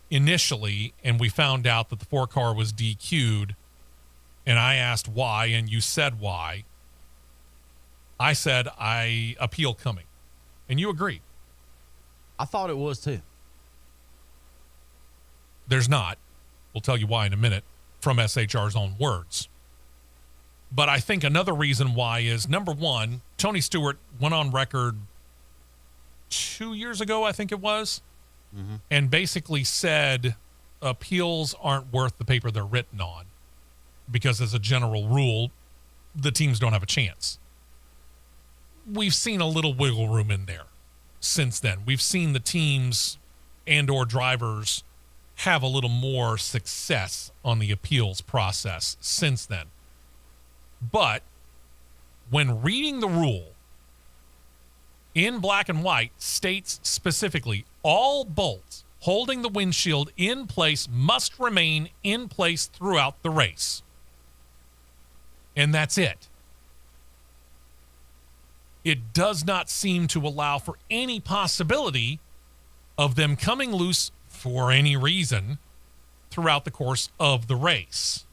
initially, and we found out that the 4-car was DQ'd, and I asked why, and you said why, I said, I appeal coming. And you agreed. I thought it was too. There's not. We'll tell you why in a minute, from SHR's own words. But I think another reason why is, number one, Tony Stewart went on record 2 years ago, I think it was, and basically said appeals aren't worth the paper they're written on, because as a general rule, the teams don't have a chance. We've seen a little wiggle room in there since then. We've seen the teams and or drivers have a little more success on the appeals process since then. But when reading the rule in black and white, states specifically, all bolts holding the windshield in place must remain in place throughout the race. And that's it. It does not seem to allow for any possibility of them coming loose for any reason throughout the course of the race.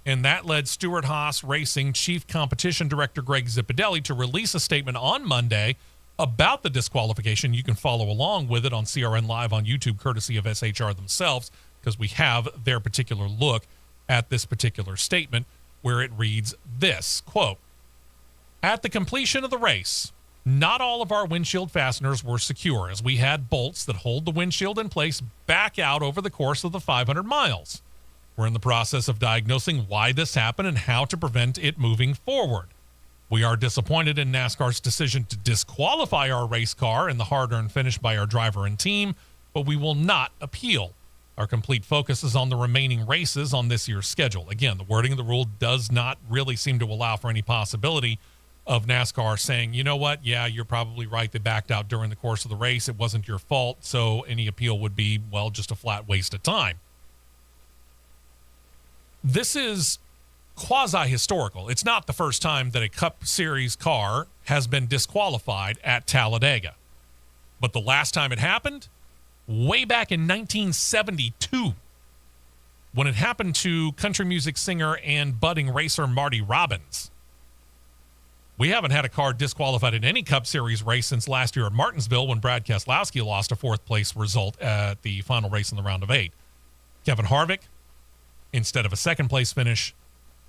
And that led Stewart-Haas Racing Chief Competition Director Greg Zipadelli to release a statement on Monday about the disqualification. You can follow along with it on CRN Live on YouTube, courtesy of SHR themselves, because we have their particular look at this particular statement, where it reads this, quote, "At the completion of the race, not all of our windshield fasteners were secure, as we had bolts that hold the windshield in place back out over the course of the 500 miles. We're in the process of diagnosing why this happened and how to prevent it moving forward. We are disappointed in NASCAR's decision to disqualify our race car and the hard-earned finish by our driver and team, but we will not appeal. Our complete focus is on the remaining races on this year's schedule." Again, the wording of the rule does not really seem to allow for any possibility of NASCAR saying, you know what? Yeah, you're probably right. They backed out during the course of the race. It wasn't your fault. So any appeal would be, well, just a flat waste of time. This is quasi-historical. It's not the first time that a Cup Series car has been disqualified at Talladega. But the last time it happened, way back in 1972, when it happened to country music singer and budding racer Marty Robbins. We haven't had a car disqualified in any Cup Series race since last year at Martinsville when Brad Keselowski lost a fourth-place result at the final race in the round of 8. Kevin Harvick, instead of a second-place finish,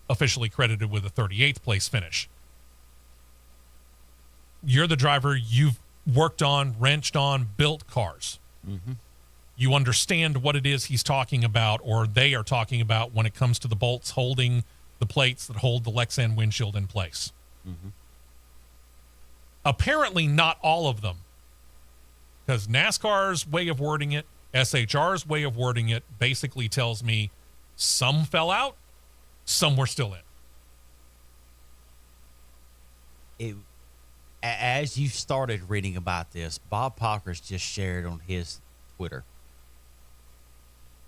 officially credited with a 38th place finish. You're the driver. You've worked on, wrenched on, built cars. Mm-hmm. You understand what it is he's talking about, or they are talking about, when it comes to the bolts holding the plates that hold the Lexan windshield in place. Mm-hmm. Apparently not all of them, because NASCAR's way of wording it, SHR's way of wording it, basically tells me some fell out, some were still in. As you started reading about this, Bob Pockers just shared on his Twitter.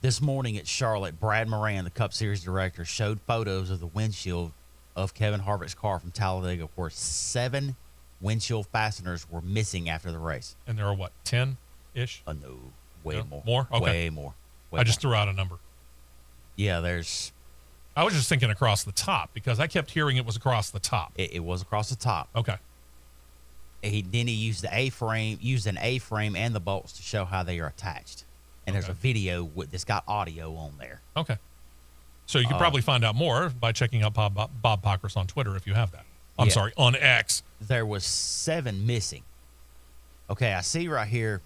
This morning at Charlotte, Brad Moran, the Cup Series director, showed photos of the windshield of Kevin Harvick's car from Talladega, where 7 windshield fasteners were missing after the race. And there are, what, 10-ish? No, way No? more. More? Okay. Way more. I just threw out a number. Yeah, there's... I was just thinking across the top, because I kept hearing it was across the top. It was across the top. Okay. He used an A-frame and the bolts to show how they are attached. And there's Okay. a video that's got audio on there. Okay. So you could probably find out more by checking out Bob Pockers on Twitter if you have that. I'm Yeah. sorry, on X. There was 7 missing. Okay, I see right here,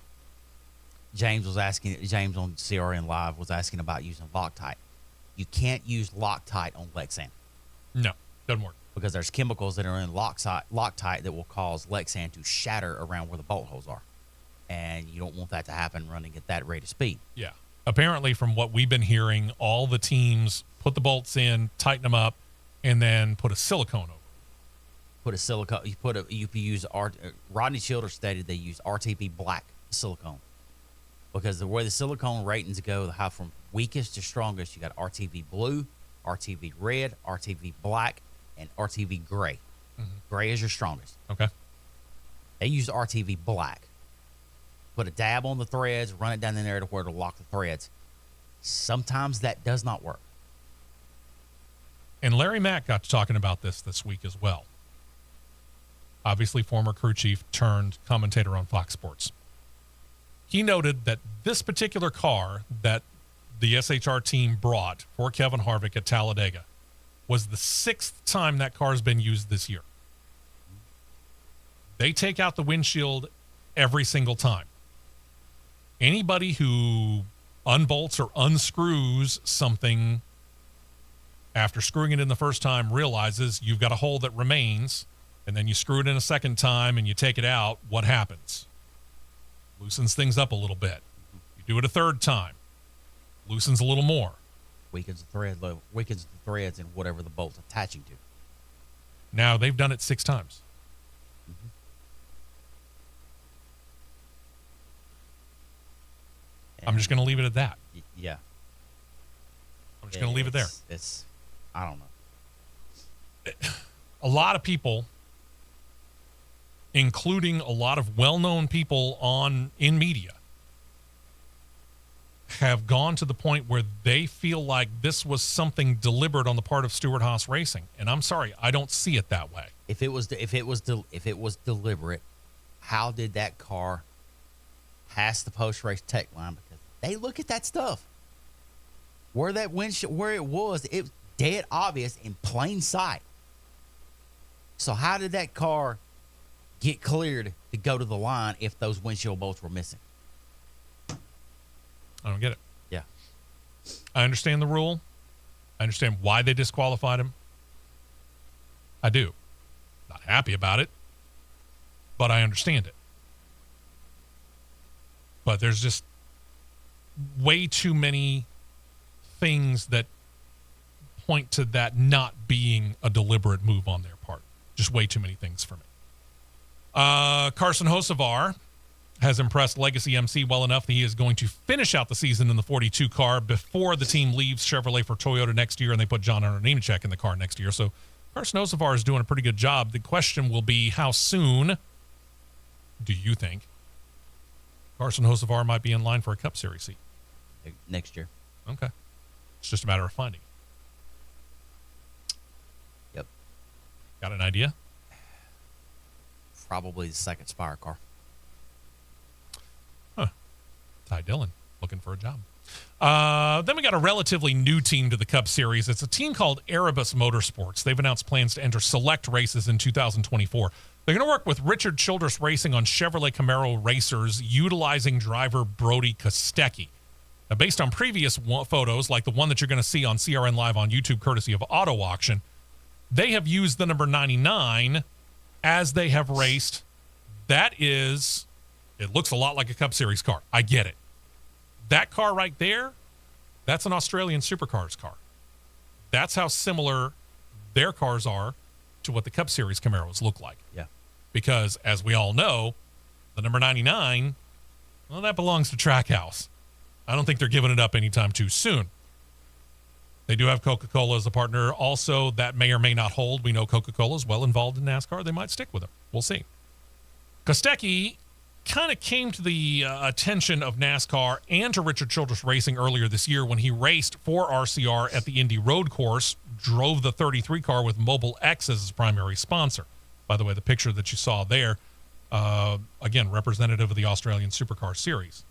James on CRN Live was asking about using Loctite. You can't use Loctite on Lexan No, doesn't work. because there's chemicals that are in Loctite that will cause Lexan to shatter around where the bolt holes are. And you don't want that to happen running at that rate of speed. Yeah. Apparently, from what we've been hearing, all the teams put the bolts in, tighten them up, and then put a silicone over. Put a silicone. You use Rodney Childers stated they use RTP black silicone because the way the silicone ratings go, how from weakest to strongest, you got RTV blue, RTV red, RTV black, and RTV gray. Mm-hmm. Gray is your strongest. Okay. They use RTV black. Put a dab on the threads, run it down in there to where it'll lock the threads. Sometimes that does not work. And Larry Mack got to talking about this week as well. Obviously, former crew chief turned commentator on Fox Sports. He noted that this particular car that the SHR team brought for Kevin Harvick at Talladega was the 6th time that car's been used this year. They take out the windshield every single time. Anybody who unbolts or unscrews something after screwing it in the first time realizes you've got a hole that remains, and then you screw it in a second time and you take it out. What happens? Loosens things up a little bit. You do it a third time, loosens a little more. Weakens the threads and whatever the bolt's attaching to. Now they've done it 6 times. Mm-hmm. I'm just going to leave it at that. Yeah. I'm just going to leave it there. It's I don't know. A lot of people, including a lot of well-known people in media, have gone to the point where they feel like this was something deliberate on the part of Stewart-Haas Racing, and I'm sorry, I don't see it that way. If it was deliberate, how did that car pass the post-race tech line? Because they look at that stuff. Where that windshield, where it was dead obvious in plain sight. So how did that car get cleared to go to the line if those windshield bolts were missing? I don't get it. Yeah. I understand the rule. I understand why they disqualified him. I do. Not happy about it, but I understand it. But there's just way too many things that point to that not being a deliberate move on their part. Just way too many things for me. Carson Hocevar has impressed Legacy MC well enough that he is going to finish out the season in the 42 car before the team leaves Chevrolet for Toyota next year, and they put John Hunter Nemechek in the car next year. So Carson Hocevar is doing a pretty good job. The question will be, how soon do you think Carson Hocevar might be in line for a Cup Series seat? Next year. Okay. It's just a matter of finding it. Yep. Got an idea? Probably the second Spire car. Ty Dillon looking for a job. Then we got a relatively new team to the Cup Series. It's a team called Erebus Motorsports. They've announced plans to enter select races in 2024. They're going to work with Richard Childress Racing on Chevrolet Camaro racers, utilizing driver Brody Kostecki. Now, based on previous photos, like the one that you're going to see on CRN Live on YouTube, courtesy of Auto Auction, they have used the number 99 as they have raced. That is, it looks a lot like a Cup Series car. I get it. That car right there, that's an Australian Supercars car. That's how similar their cars are to what the Cup Series Camaros look like. Yeah. Because, as we all know, the number 99, well, that belongs to Trackhouse. I don't think they're giving it up anytime too soon. They do have Coca-Cola as a partner. Also, that may or may not hold. We know Coca-Cola is well involved in NASCAR. They might stick with them. We'll see. Kostecki kind of came to the attention of NASCAR and to Richard Childress Racing earlier this year when he raced for RCR at the Indy Road Course, drove the 33 car with Mobile X as his primary sponsor. By the way, the picture that you saw there, again, representative of the Australian Supercar Series.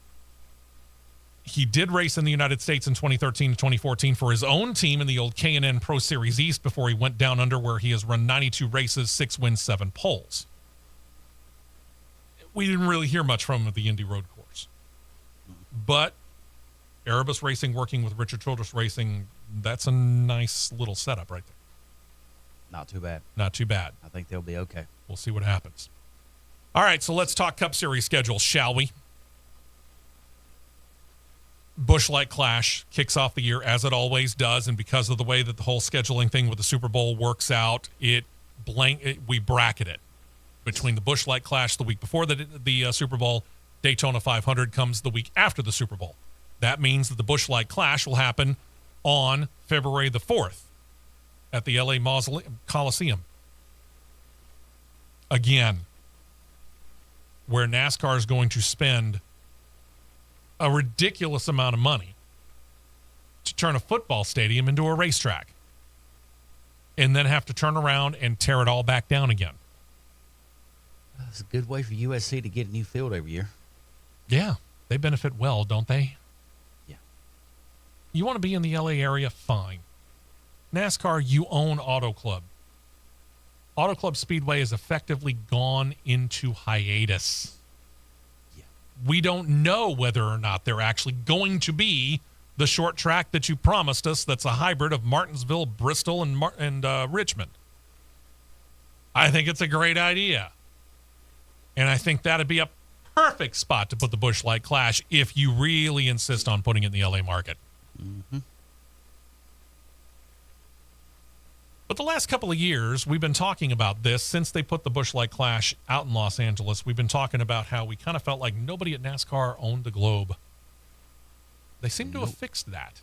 He did race in the United States in 2013 to 2014 for his own team in the old K&N Pro Series East before he went down under, where he has run 92 races, 6 wins, 7 poles. We didn't really hear much from him at the Indy Road Course. But Erebus Racing working with Richard Childress Racing, that's a nice little setup right there. Not too bad. Not too bad. I think they'll be okay. We'll see what happens. All right, so let's talk Cup Series schedule, shall we? Busch Light Clash kicks off the year as it always does, and because of the way that the whole scheduling thing with the Super Bowl works out, we bracket it between the Busch Light Clash the week before the Super Bowl. Daytona 500 comes the week after the Super Bowl. That means that the Busch Light Clash will happen on February the 4th at the LA Coliseum. Again, where NASCAR is going to spend a ridiculous amount of money to turn a football stadium into a racetrack and then have to turn around and tear it all back down again. It's a good way for USC to get a new field every year. Yeah, they benefit well, don't they? Yeah. You want to be in the LA area? Fine. NASCAR, you own Auto Club. Auto Club Speedway is effectively gone into hiatus. Yeah. We don't know whether or not they're actually going to be the short track that you promised us that's a hybrid of Martinsville, Bristol, and Richmond. I think it's a great idea. And I think that'd be a perfect spot to put the Busch Light Clash if you really insist on putting it in the LA market. Mm-hmm. But the last couple of years, we've been talking about this since they put the Busch Light Clash out in Los Angeles. We've been talking about how we kind of felt like nobody at NASCAR owned the globe. They seem to have fixed that.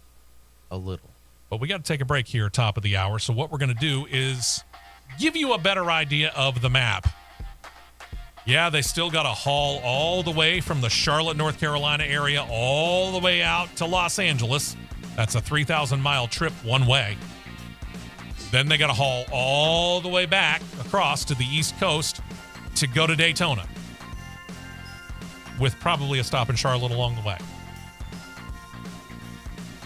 A little. But we got to take a break here at top of the hour. So what we're going to do is give you a better idea of the map. Yeah, they still got to haul all the way from the Charlotte, North Carolina area all the way out to Los Angeles. That's a 3,000-mile trip one way. Then they got to haul all the way back across to the East Coast to go to Daytona, with probably a stop in Charlotte along the way.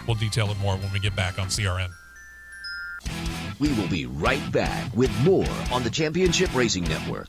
We'll detail it more when we get back on CRN. We will be right back with more on the Championship Racing Network.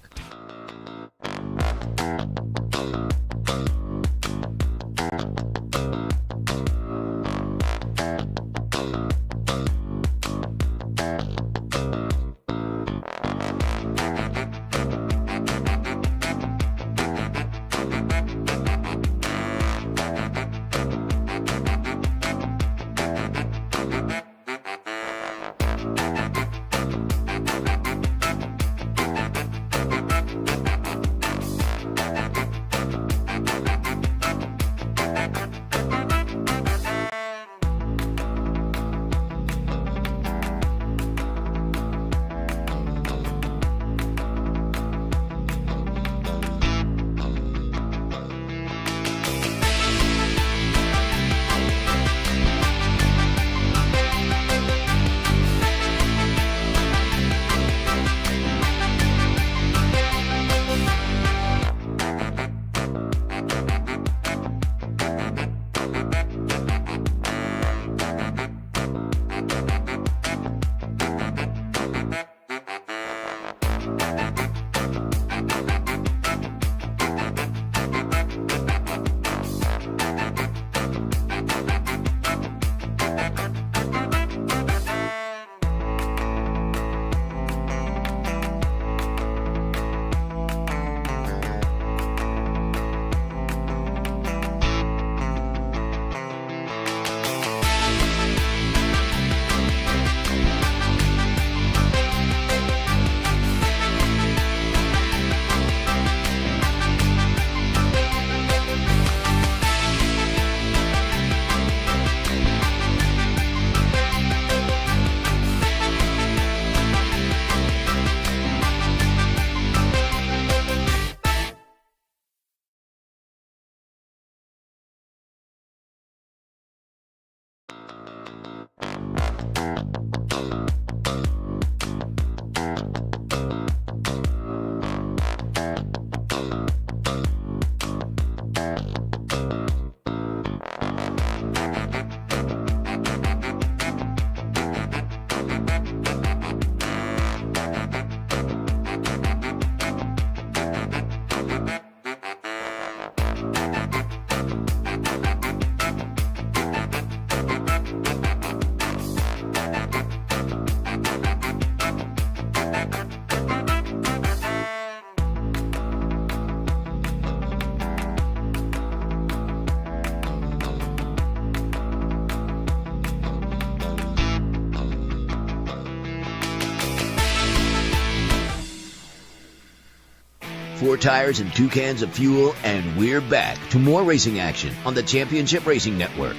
4 tires and 2 cans of fuel, and we're back to more racing action on the Championship Racing Network.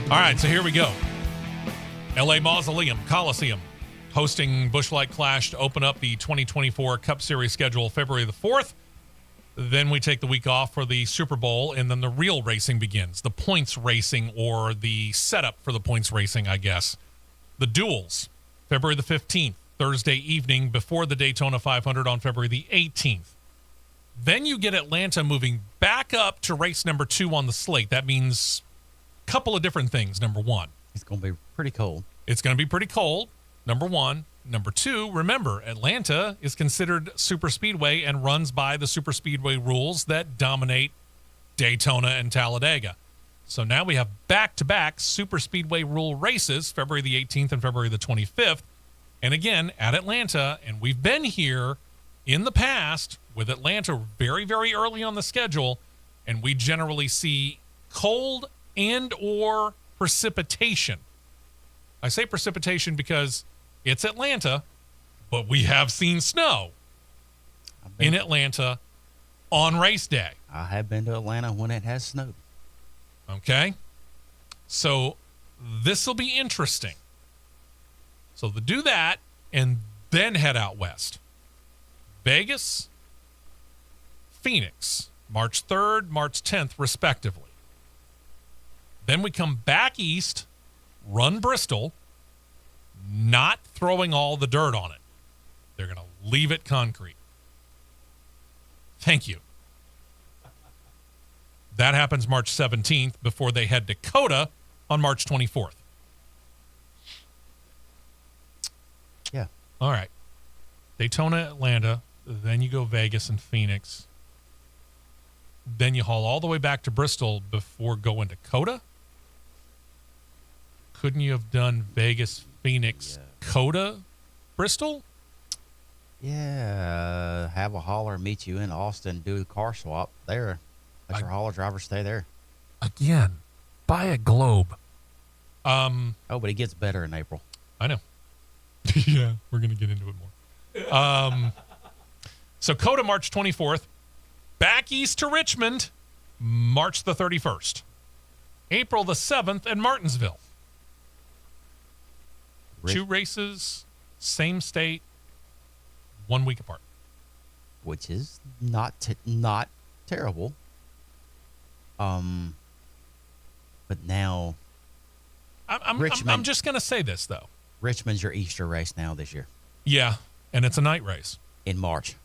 All right, so here we go. LA Mausoleum Coliseum hosting Busch Light Clash to open up the 2024 Cup Series schedule February the 4th. Then we take the week off for the Super Bowl, and then the real racing begins. The points racing, or the setup for the points racing, I guess. The duels, February the 15th, Thursday evening before the Daytona 500 on February the 18th. Then you get Atlanta moving back up to race number 2 on the slate. That means a couple of different things, number one. It's going to be pretty cold. It's going to be pretty cold, number one. Number two, remember, Atlanta is considered super speedway and runs by the super speedway rules that dominate Daytona and Talladega. So now we have back-to-back super speedway rule races, February the 18th and February the 25th. And again, at Atlanta, and we've been here in the past with Atlanta very, very early on the schedule, and we generally see cold and or precipitation. I say precipitation because it's Atlanta, but we have seen snow in Atlanta on race day. I have been to Atlanta when it has snowed. Okay? So this will be interesting. So to do that and then head out west. Vegas, Phoenix, March 3rd, March 10th, respectively. Then we come back east, run Bristol, not throwing all the dirt on it. They're going to leave it concrete. Thank you. That happens March 17th before they head to Dakota on March 24th. Yeah. All right. Daytona, Atlanta, then you go Vegas and Phoenix. Then you haul all the way back to Bristol before going to Dakota? Couldn't you have done Vegas, Phoenix, Coda, Bristol? Yeah, have a hauler meet you in Austin, do a car swap there. Let your hauler driver stay there. Again, buy a Globe. Oh, but it gets better in April. I know. Yeah, we're going to get into it more. So Coda, March 24th. Back east to Richmond, March the 31st. April the 7th at Martinsville. 2 races, same state, 1 week apart. Which is not terrible. But now I'm just going to say this, though. Richmond's your Easter race now this year. Yeah, and it's a night race. In March.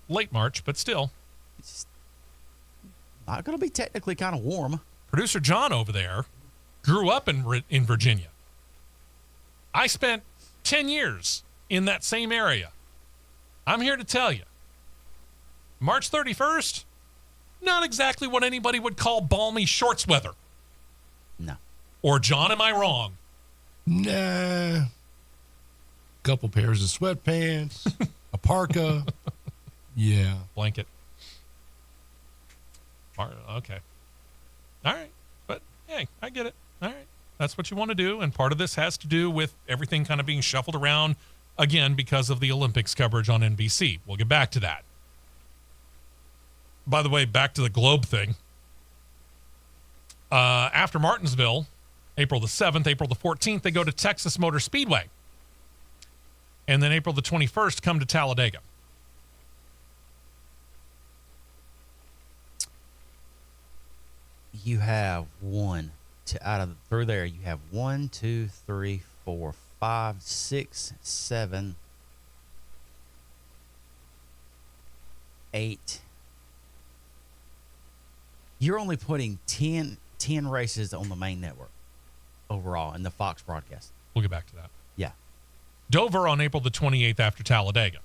Late March, but still. It's not going to be technically kind of warm. Producer John over there grew up in Virginia. I spent 10 years in that same area. I'm here to tell you, March 31st, not exactly what anybody would call balmy shorts weather. No. Or, John, am I wrong? Nah. Couple pairs of sweatpants, a parka. Yeah. Blanket. Okay. All right. But, hey, I get it. All right. That's what you want to do. And part of this has to do with everything kind of being shuffled around, again, because of the Olympics coverage on NBC. We'll get back to that. By the way, back to the Globe thing. After Martinsville, April the 7th, April the 14th, they go to Texas Motor Speedway. And then April the 21st, come to Talladega. You have through there, you have 1, 2, 3, 4, 5, 6, 7, 8. You're only putting 10 races on the main network overall in the Fox broadcast. We'll get back to that. Yeah. Dover on April the 28th after Talladega.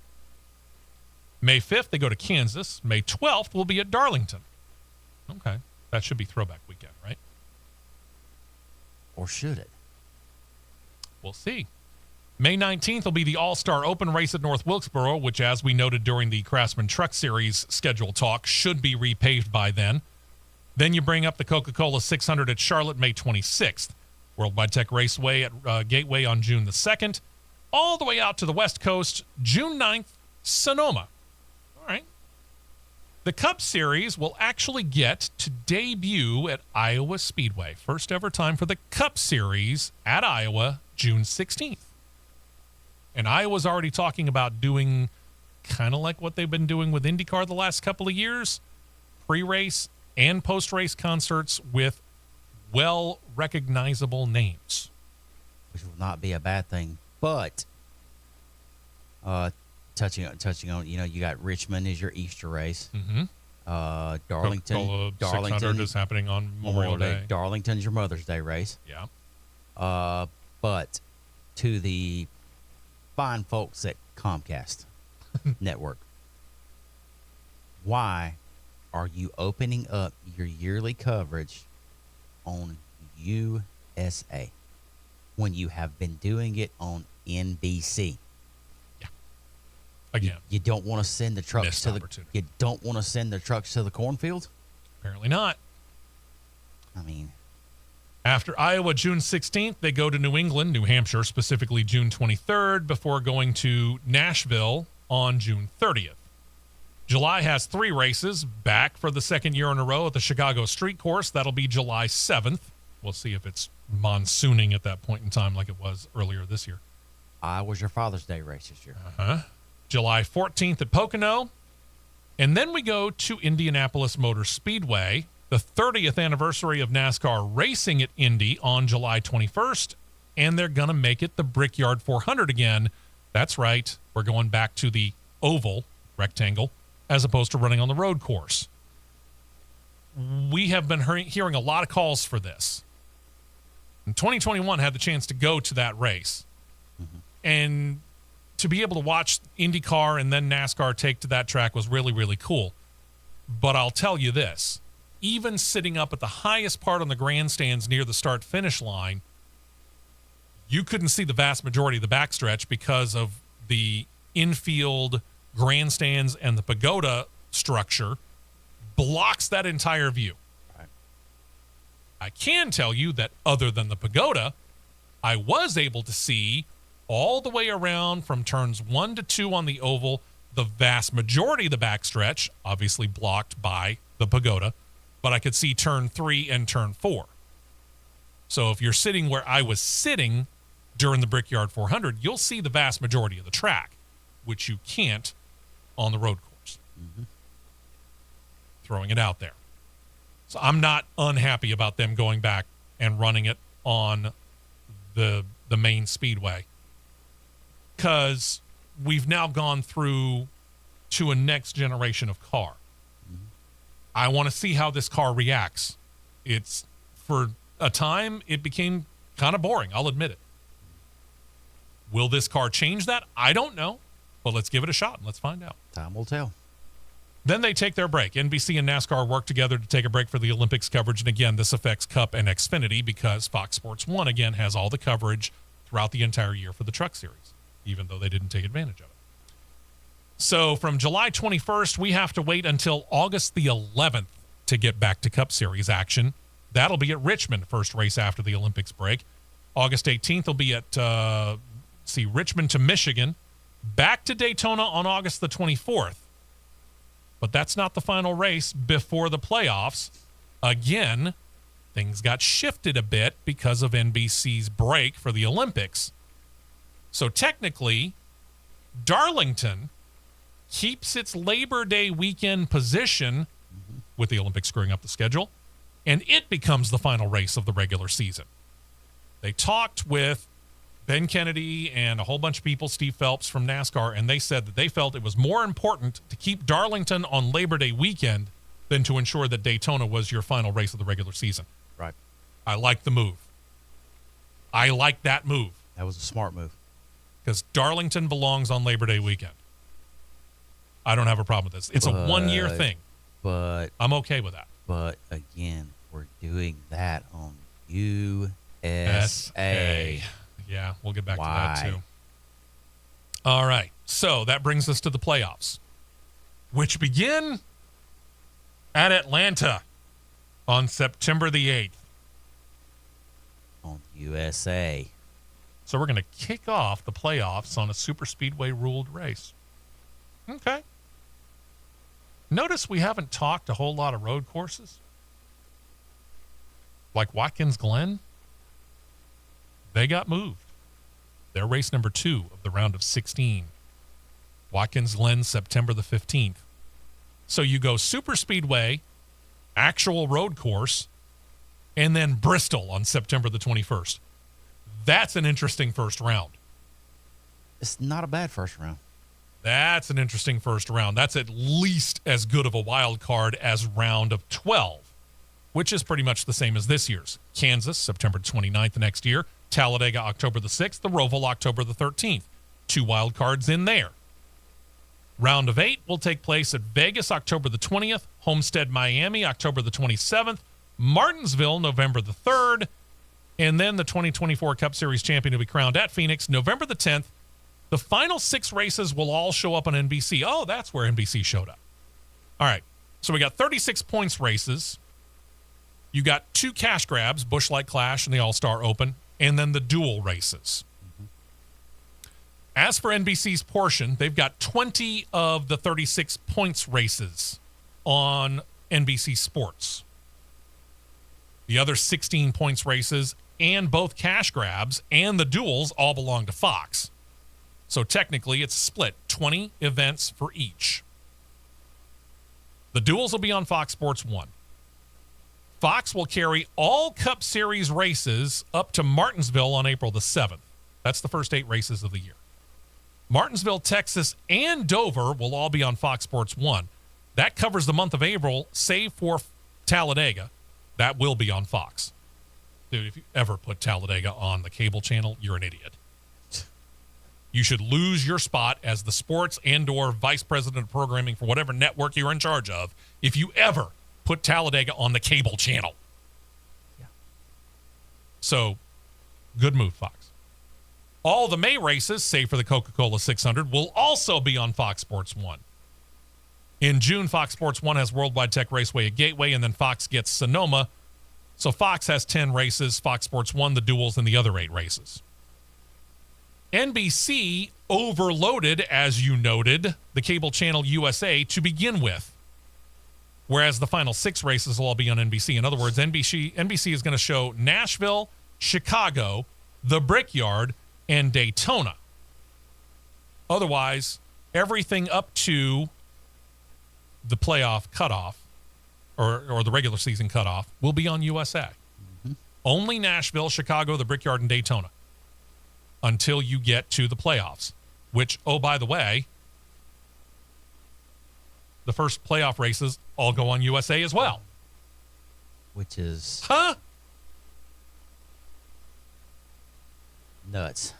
May 5th, they go to Kansas. May 12th, will be at Darlington. Okay. That should be throwback weekend, right? Or should it? We'll see. May 19th will be the All-Star Open race at North Wilkesboro, which, as we noted during the Craftsman Truck Series schedule talk, should be repaved by then. Then you bring up the Coca-Cola 600 at Charlotte, May 26th. Worldwide Tech Raceway at Gateway on June the 2nd. All the way out to the West Coast, June 9th Sonoma. All right. The Cup Series will actually get to debut at Iowa Speedway. First ever time for the Cup Series at Iowa, June 16th. And Iowa's already talking about doing kind of like what they've been doing with IndyCar the last couple of years, pre-race and post-race concerts with well-recognizable names. Which will not be a bad thing. But touching on, you got Richmond is your Easter race. Mm-hmm. Darlington, Coca-Cola 600 is happening on Memorial Day. Darlington's your Mother's Day race. Yeah. But to the fine folks at Comcast Network, why are you opening up your yearly coverage on USA when you have been doing it on NBC? Again, you don't want to send the trucks missed to the opportunity. you don't want to send the trucks to the cornfield? Apparently not. I mean, after Iowa, June 16th, they go to New England, New Hampshire, specifically June 23rd, before going to Nashville on June 30th. July has 3 races back for the second year in a row at the Chicago Street Course. That'll be July 7th. We'll see if it's monsooning at that point in time like it was earlier this year. Iowa's your Father's Day race this year. July 14th at Pocono. And then we go to Indianapolis Motor Speedway, the 30th anniversary of NASCAR racing at Indy on July 21st. And they're going to make it the Brickyard 400 again. That's right. We're going back to the oval, rectangle, as opposed to running on the road course. We have been hearing a lot of calls for this. And 2021 had the chance to go to that race. Mm-hmm. And to be able to watch IndyCar and then NASCAR take to that track was really, really cool. But I'll tell you this, even sitting up at the highest part on the grandstands near the start-finish line, you couldn't see the vast majority of the backstretch because of the infield grandstands and the pagoda structure blocks that entire view. Right. I can tell you that other than the pagoda, I was able to see all the way around from turns 1 to 2 on the oval, the vast majority of the backstretch, obviously blocked by the pagoda, but I could see turn 3 and turn 4. So if you're sitting where I was sitting during the Brickyard 400, you'll see the vast majority of the track, which you can't on the road course. Mm-hmm. Throwing it out there. So I'm not unhappy about them going back and running it on the main speedway, because we've now gone through to a next generation of car. Mm-hmm. I want to see how this car reacts. It's, for a time, it became kind of boring. I'll admit it. Will this car change that? I don't know, but let's give it a shot and let's find out. Time will tell. Then they take their break. NBC and NASCAR work together to take a break for the Olympics coverage. And again, this affects Cup and Xfinity because Fox Sports 1, again, has all the coverage throughout the entire year for the Truck Series, even though they didn't take advantage of it. So from July 21st, we have to wait until August the 11th to get back to Cup Series action. That'll be at Richmond, first race after the Olympics break. August 18th will be at, Richmond to Michigan. Back to Daytona on August the 24th. But that's not the final race before the playoffs. Again, things got shifted a bit because of NBC's break for the Olympics. So technically, Darlington keeps its Labor Day weekend position with the Olympics screwing up the schedule, and it becomes the final race of the regular season. They talked with Ben Kennedy and a whole bunch of people, Steve Phelps from NASCAR, and they said that they felt it was more important to keep Darlington on Labor Day weekend than to ensure that Daytona was your final race of the regular season. Right. I like the move. I like that move. That was a smart move. Because Darlington belongs on Labor Day weekend. I don't have a problem with this. It's a one-year thing. But I'm okay with that. But again, we're doing that on USA. Yeah, we'll get back to that too. All right. So that brings us to the playoffs, which begin at Atlanta on September the 8th. On USA. So we're going to kick off the playoffs on a super speedway ruled race. Okay. Notice we haven't talked a whole lot of road courses. Like Watkins Glen. They got moved. They're race number 2 of the round of 16. Watkins Glen, September the 15th. So you go super speedway, actual road course, and then Bristol on September the 21st. That's an interesting first round. It's not a bad first round. That's an interesting first round. That's at least as good of a wild card as round of 12, which is pretty much the same as this year's. Kansas, September 29th next year. Talladega, October the 6th. The Roval, October the 13th. 2 wild cards in there. Round of 8 will take place at Vegas, October the 20th. Homestead, Miami, October the 27th. Martinsville, November the 3rd. And then the 2024 Cup Series champion will be crowned at Phoenix, November the 10th. The final 6 races will all show up on NBC. Oh, that's where NBC showed up. All right. So we got 36 points races. You got 2 cash grabs, Busch Light Clash and the All-Star Open, and then the dual races. Mm-hmm. As for NBC's portion, they've got 20 of the 36 points races on NBC Sports. The other 16 points races and both cash grabs and the duels all belong to Fox. So technically, it's split 20 events for each. The duels will be on Fox Sports 1. Fox will carry all Cup Series races up to Martinsville on April the 7th. That's the first 8 races of the year. Martinsville, Texas, and Dover will all be on Fox Sports 1. That covers the month of April, save for Talladega. That will be on Fox. Dude, if you ever put Talladega on the cable channel, you're an idiot. You should lose your spot as the sports and/or vice president of programming for whatever network you're in charge of if you ever put Talladega on the cable channel. Yeah. So, good move, Fox. All the May races, save for the Coca-Cola 600, will also be on Fox Sports 1. In June, Fox Sports 1 has Worldwide Tech Raceway at Gateway, and then Fox gets Sonoma. So Fox has 10 races, Fox Sports 1, the duels, and the other 8 races. NBC overloaded, as you noted, the cable channel USA to begin with, whereas the final 6 races will all be on NBC. In other words, NBC is going to show Nashville, Chicago, the Brickyard, and Daytona. Otherwise, everything up to the playoff cutoff or the regular season cutoff will be on USA. Mm-hmm. Only Nashville, Chicago, the Brickyard, and Daytona until you get to the playoffs, which, oh, by the way, the first playoff races all go on USA as well. Which is... nuts.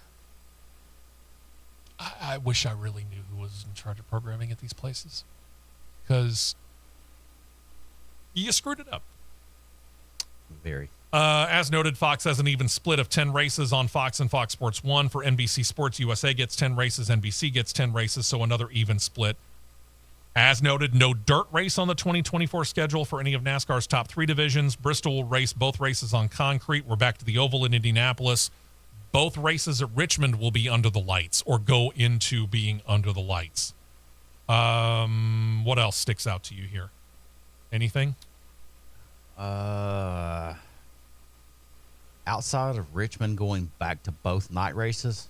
I wish I really knew who was in charge of programming at these places, because you screwed it up. Very. As noted, Fox has an even split of 10 races on Fox and Fox Sports 1. For NBC Sports, USA gets 10 races, NBC gets 10 races, so another even split. As noted, no dirt race on the 2024 schedule for any of NASCAR's top 3 divisions. Bristol will race both races on concrete. We're back to the oval in Indianapolis. Both races at Richmond will be under the lights or go into being under the lights. What else sticks out to you here? Anything? Outside of Richmond going back to both night races,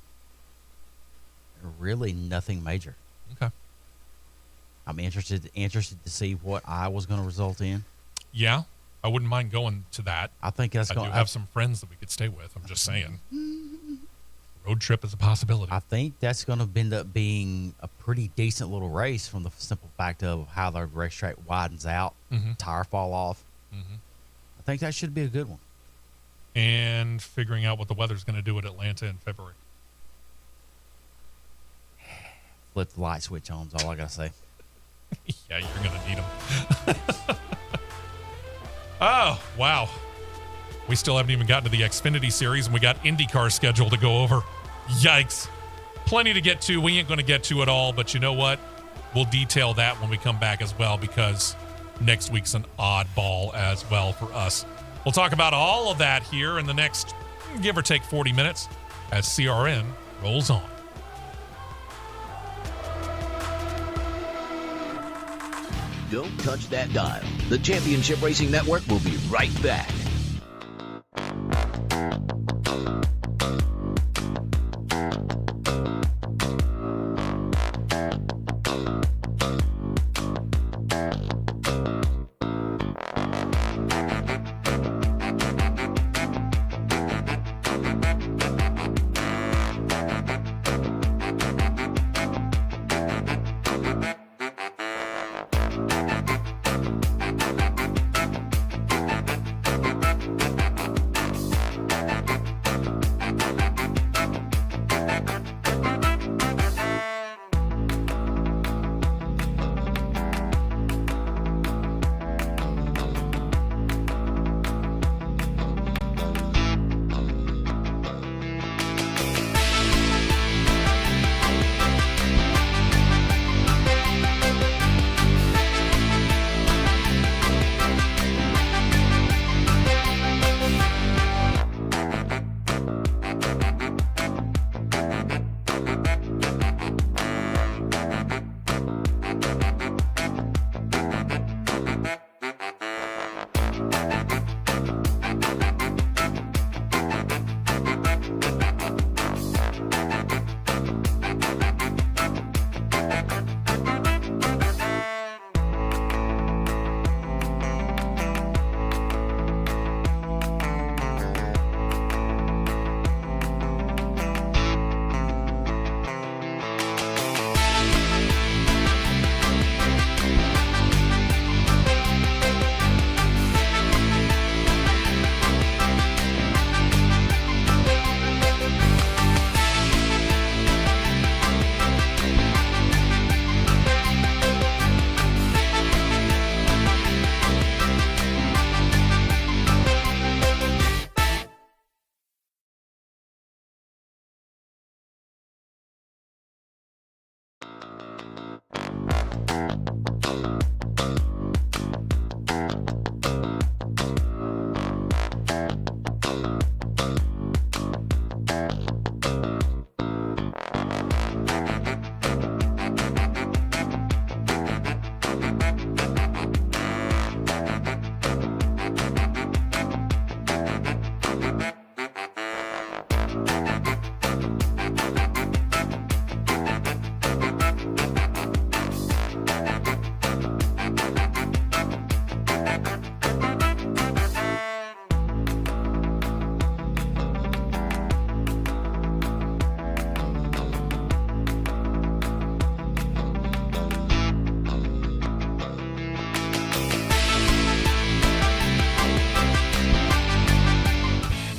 really nothing major. Okay. I'm interested to see what Iowa's going to result in. Yeah, I wouldn't mind going to that. I think that's going to have some friends that we could stay with. I'm just saying. Road trip is a possibility. I think that's going to end up being a pretty decent little race from the simple fact of how the racetrack widens out, tire fall off. Mm-hmm. I think that should be a good one. And figuring out what the weather's going to do at Atlanta in February. Flip the light switch on is all I got to say. Yeah, you're going to need them. Oh, wow. We still haven't even gotten to the Xfinity Series, and we got IndyCar scheduled to go over. Yikes. Plenty to get to. We ain't going to get to it all, but you know what? We'll detail that when we come back as well, because next week's an oddball as well for us. We'll talk about all of that here in the next, give or take, 40 minutes as CRN rolls on. Don't touch that dial. The Championship Racing Network will be right back.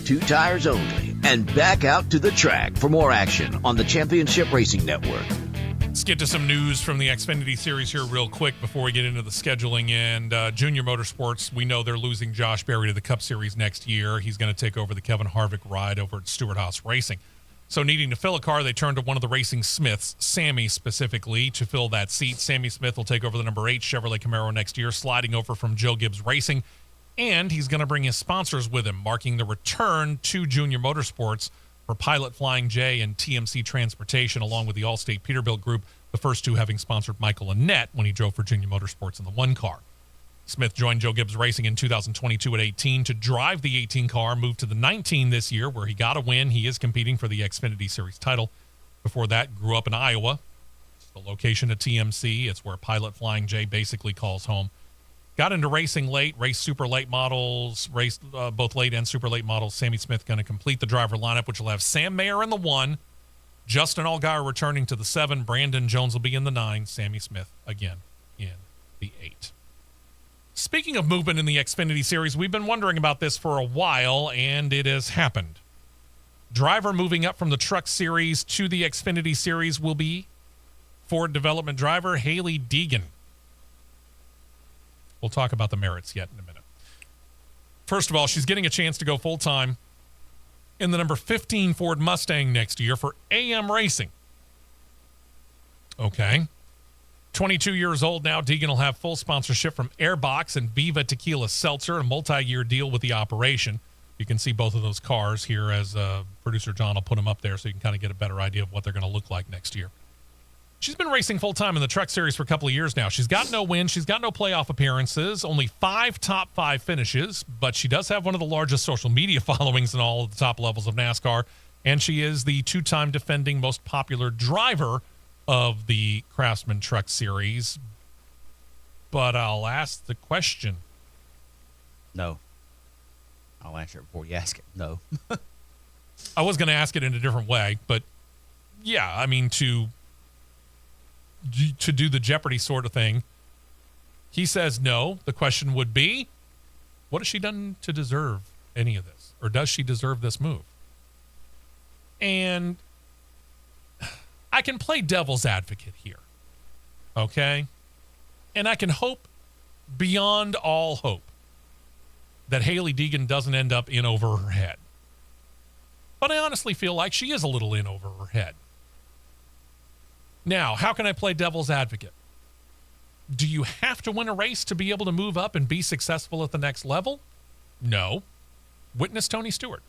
Two tires only, and back out to the track for more action on the Championship Racing Network. Let's get to some news from the Xfinity Series here real quick before we get into the scheduling. And Junior Motorsports, we know they're losing Josh Berry to the Cup Series next year. He's going to take over the Kevin Harvick ride over at Stewart Haas Racing. So needing to fill a car, they turn to one of the racing Smiths, Sammy specifically, to fill that seat. Sammy Smith will take over the number 8 Chevrolet Camaro next year, sliding over from Joe Gibbs Racing. And he's going to bring his sponsors with him, marking the return to Junior Motorsports for Pilot Flying J and TMC Transportation, along with the Allstate Peterbilt Group, the first two having sponsored Michael Annett when he drove for Junior Motorsports in the 1 car. Smith joined Joe Gibbs Racing in 2022 at 18 to drive the 18 car, moved to the 19 this year where he got a win. He is competing for the Xfinity Series title. Before that, grew up in Iowa. It's the location of TMC. It's where Pilot Flying J basically calls home. Got into racing late, raced super late models, raced both late and super late models. Sammy Smith going to complete the driver lineup, which will have Sam Mayer in the 1, Justin Allgaier returning to the 7, Brandon Jones will be in the 9, Sammy Smith again in the 8. Speaking of movement in the Xfinity Series, we've been wondering about this for a while, and it has happened. Driver moving up from the Truck Series to the Xfinity Series will be Ford development driver Haley Deegan. We'll talk about the merits yet in a minute. First of all, she's getting a chance to go full-time in the number 15 Ford Mustang next year for AM Racing. Okay. 22 years old now, Deegan will have full sponsorship from Airbox and Viva Tequila Seltzer, a multi-year deal with the operation. You can see both of those cars here as producer John will put them up there so you can kind of get a better idea of what they're going to look like next year. She's been racing full-time in the Truck Series for a couple of years now. She's got no wins. She's got no playoff appearances, only 5 top 5 finishes, but she does have one of the largest social media followings in all of the top levels of NASCAR, and she is the 2-time defending most popular driver of the Craftsman Truck Series. But I'll ask the question. No. I'll answer it before you ask it. No. I was going to ask it in a different way, but yeah, I mean, to do the Jeopardy sort of thing, he says no. The question would be, what has she done to deserve any of this? Or does she deserve this move? And I can play devil's advocate here, okay? And I can hope beyond all hope that Hailie Deegan doesn't end up in over her head. But I honestly feel like she is a little in over her head. Now, how can I play devil's advocate? Do you have to win a race to be able to move up and be successful at the next level? No. Witness Tony Stewart.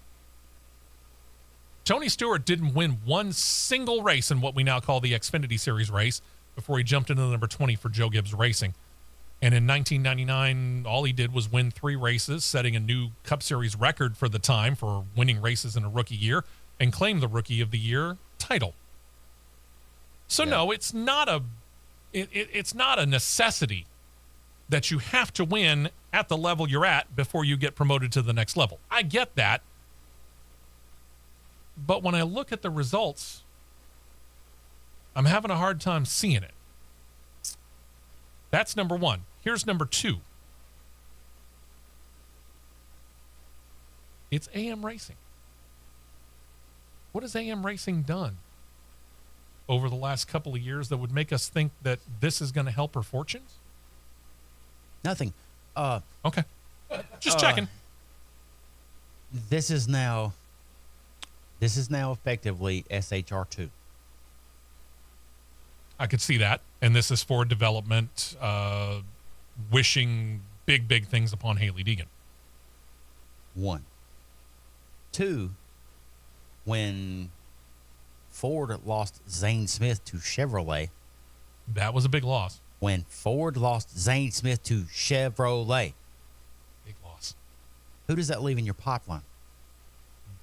Tony Stewart didn't win one single race in what we now call the Xfinity Series race before he jumped into the number 20 for Joe Gibbs Racing. And in 1999, all he did was win 3 races, setting a new Cup Series record for the time for winning races in a rookie year, and claim the Rookie of the Year title. So no, it's not a necessity that you have to win at the level you're at before you get promoted to the next level. I get that. But when I look at the results, I'm having a hard time seeing it. That's number 1. Here's number 2. It's AM Racing. What has AM Racing done over the last couple of years that would make us think that this is going to help her fortunes? Nothing. Okay. Just checking. This is now effectively SHR2. I could see that. And this is for development, wishing big things upon Hailie Deegan. 1. 2, when Ford lost Zane Smith to Chevrolet. That was a big loss. When Ford lost Zane Smith to Chevrolet. Big loss. Who does that leave in your pipeline?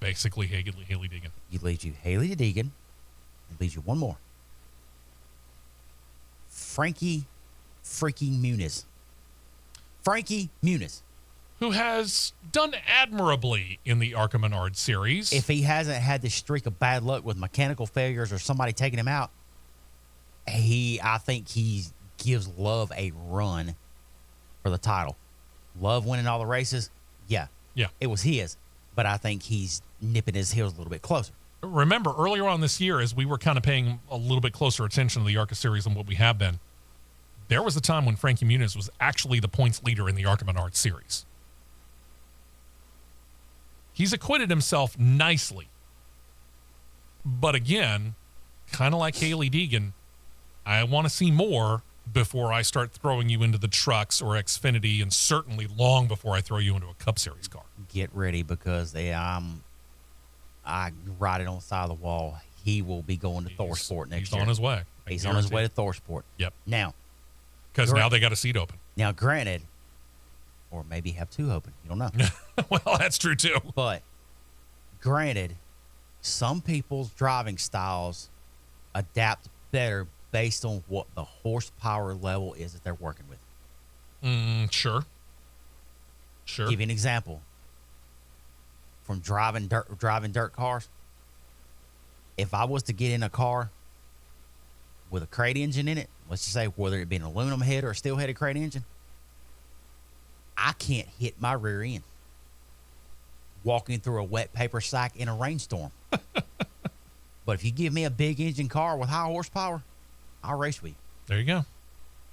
Basically, Hailie Deegan. It leaves you Hailie Deegan. It leaves you one more. Frankie freaking Muniz. Frankie Muniz. Who has done admirably in the ARCA Menard series. If he hasn't had this streak of bad luck with mechanical failures or somebody taking him out, I think he gives Love a run for the title. Love winning all the races, yeah. It was his, but I think he's nipping his heels a little bit closer. Remember, earlier on this year, as we were kind of paying a little bit closer attention to the ARCA series than what we have been, there was a time when Frankie Muniz was actually the points leader in the ARCA Menard series. He's acquitted himself nicely. But again, kind of like Hailie Deegan, I want to see more before I start throwing you into the trucks or Xfinity, and certainly long before I throw you into a Cup Series car. Get ready, because I write it on the side of the wall. He will be going to Thor Sport next year. He's on his way. He's on his way to Thor Sport. Yep. Now. Because now they got a seat open. Now, granted, or maybe have 2 open. You don't know. Well, that's true, too. But, granted, some people's driving styles adapt better based on what the horsepower level is that they're working with. Sure. Give you an example. From driving dirt cars, if I was to get in a car with a crate engine in it, let's just say whether it be an aluminum head or a steel-headed crate engine, I can't hit my rear end walking through a wet paper sack in a rainstorm. But if you give me a big engine car with high horsepower, I'll race with you. There you go.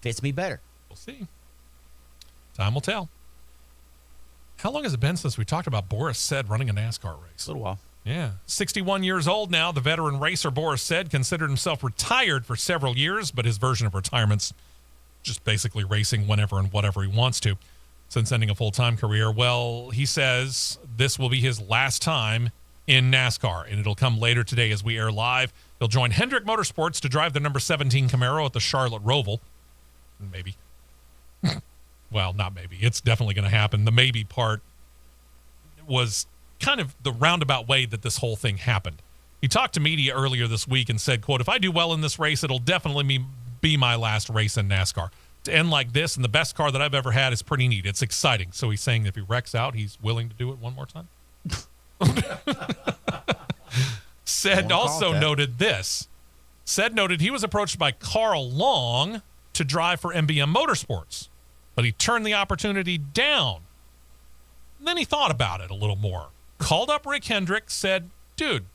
Fits me better. We'll see. Time will tell. How long has it been since we talked about Boris Said running a NASCAR race? A little while. Yeah. 61 years old now, the veteran racer Boris Said considered himself retired for several years, but his version of retirement's just basically racing whenever and whatever he wants to since ending a full-time career. Well, he says this will be his last time in NASCAR, and it'll come later today as we air live. He'll join Hendrick Motorsports to drive the number 17 Camaro at the Charlotte Roval. Maybe. Well, not maybe. It's definitely going to happen. The maybe part was kind of the roundabout way that this whole thing happened. He talked to media earlier this week and said, quote, "If I do well in this race, it'll definitely be my last race in NASCAR. To end like this and the best car that I've ever had is pretty neat. It's exciting." So he's saying if he wrecks out, he's willing to do it one more time. Said also noted this. Said noted he was approached by Carl Long to drive for MBM Motorsports, but he turned the opportunity down. And then he thought about it a little more. Called up Rick Hendrick, said, "Dude,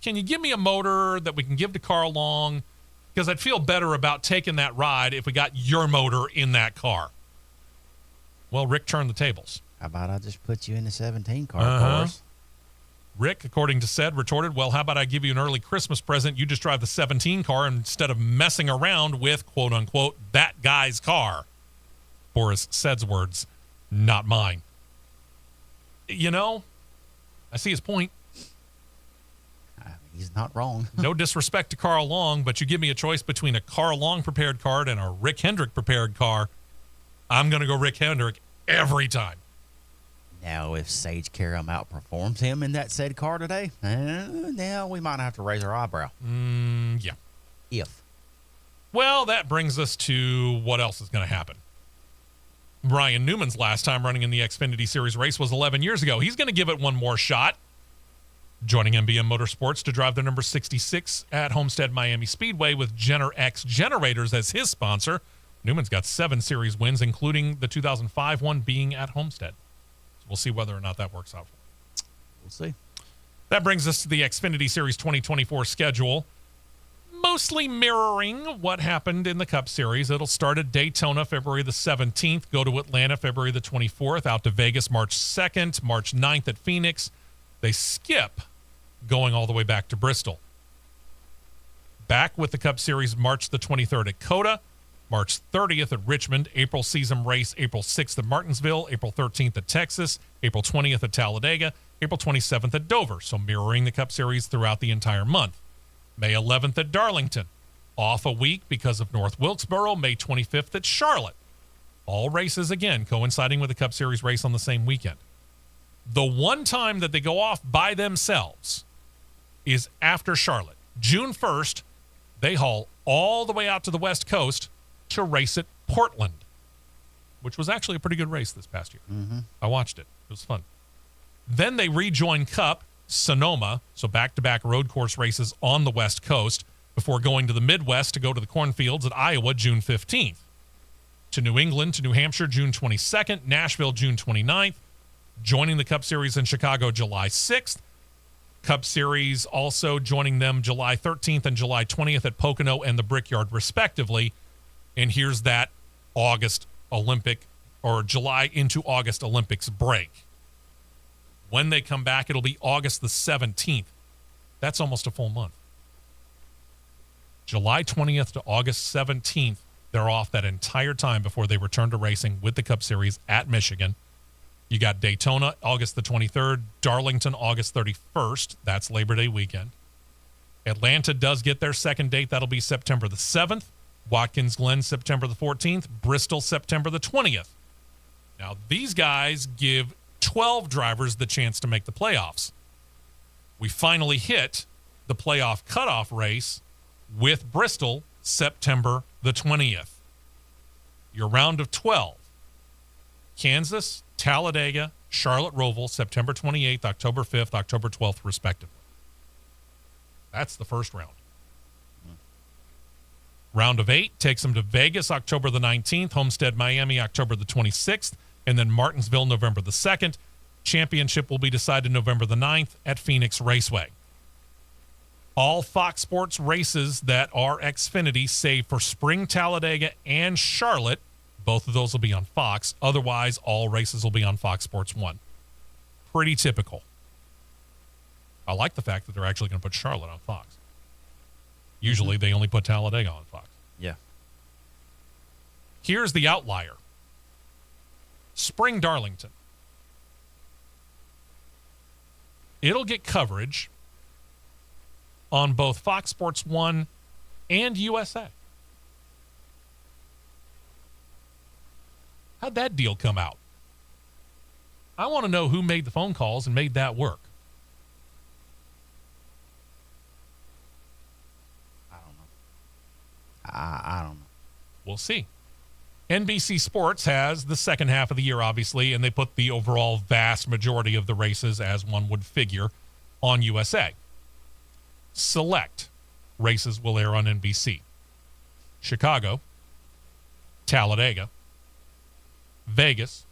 can you give me a motor that we can give to Carl Long? Because I'd feel better about taking that ride if we got your motor in that car." Well, Rick turned the tables. How about I just put you in the 17 car, of course? Rick, according to said, retorted, "Well, how about I give you an early Christmas present? You just drive the 17 car instead of messing around with, quote unquote, that guy's car." Boris said's words, not mine. You know, I see his point. He's not wrong. No disrespect to Carl Long, but you give me a choice between a Carl Long prepared car and a Rick Hendrick prepared car, I'm going to go Rick Hendrick every time. Now, if Sage Karam outperforms him in that said car today, now we might have to raise our eyebrow. Yeah. If. Well, that brings us to what else is going to happen. Brian Newman's last time running in the Xfinity Series race was 11 years ago. He's going to give it one more shot, joining MBM Motorsports to drive their number 66 at Homestead Miami Speedway with GenerX Generators as his sponsor. Newman's got 7 series wins, including the 2005 one being at Homestead. So we'll see whether or not that works out for him. We'll see. That brings us to the Xfinity Series 2024 schedule, mostly mirroring what happened in the Cup Series. It'll start at Daytona February the 17th, go to Atlanta February the 24th, out to Vegas March 2nd, March 9th at Phoenix. They skip going all the way back to Bristol. Back with the Cup Series March the 23rd at COTA, March 30th at Richmond, April season race April 6th at Martinsville, April 13th at Texas, April 20th at Talladega, April 27th at Dover, so mirroring the Cup Series throughout the entire month. May 11th at Darlington, off a week because of North Wilkesboro, May 25th at Charlotte. All races, again, coinciding with the Cup Series race on the same weekend. The one time that they go off by themselves is after Charlotte. June 1st, they haul all the way out to the West Coast to race at Portland, which was actually a pretty good race this past year. I watched it. It was fun. Then they rejoin Cup, Sonoma, so back-to-back road course races on the West Coast before going to the Midwest to go to the cornfields at Iowa June 15th. To New England, to New Hampshire June 22nd, Nashville June 29th, joining the Cup Series in Chicago July 6th. Cup Series also joining them July 13th and July 20th at Pocono and the Brickyard, respectively. And here's that August Olympic or July into August Olympics break. When they come back, it'll be August the 17th. That's almost a full month. July 20th to August 17th, they're off that entire time before they return to racing with the Cup Series at Michigan. You got Daytona, August the 23rd, Darlington, August 31st. That's Labor Day weekend. Atlanta does get their second date. That'll be September the 7th. Watkins Glen, September the 14th. Bristol, September the 20th. Now, these guys give 12 drivers the chance to make the playoffs. We finally hit the playoff cutoff race with Bristol, September the 20th. Your round of 12. Kansas, Talladega, Charlotte Roval, September 28th, October 5th, October 12th, respectively. That's the first round. Round of 8 takes them to Vegas, October the 19th, Homestead, Miami, October the 26th, and then Martinsville, November the 2nd. Championship will be decided November the 9th at Phoenix Raceway. All Fox Sports races that are Xfinity, save for Spring Talladega and Charlotte, both of those will be on Fox. Otherwise, all races will be on Fox Sports 1. Pretty typical. I like the fact that they're actually going to put Charlotte on Fox. Usually they only put Talladega on Fox. Yeah. Here's the outlier. Spring Darlington. it'll get coverage on both Fox Sports 1 and USA. How'd that deal come out? I want to know who made the phone calls and made that work. I don't know. I don't know. We'll see. NBC Sports has the second half of the year, obviously, and they put the overall vast majority of the races, as one would figure, on USA. Select races will air on NBC. Chicago, Talladega, Vegas,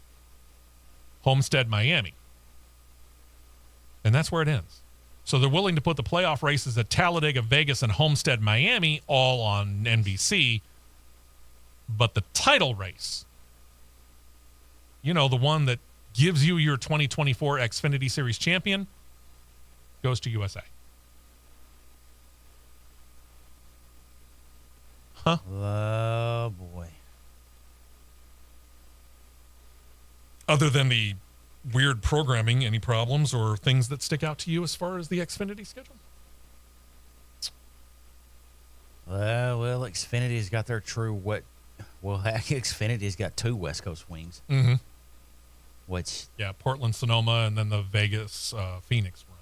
Homestead, Miami. And that's where it ends. So they're willing to put the playoff races at Talladega, Vegas, and Homestead, Miami all on NBC. But the title race, you know, the one that gives you your 2024 Xfinity Series champion, goes to USA. Huh? Oh, boy. Other than the weird programming, any problems or things that stick out to you as far as the Xfinity schedule? Well, Xfinity's got their true Xfinity's got two West Coast wings. Mm-hmm. Which, yeah, Portland, Sonoma, and then the Vegas, Phoenix run.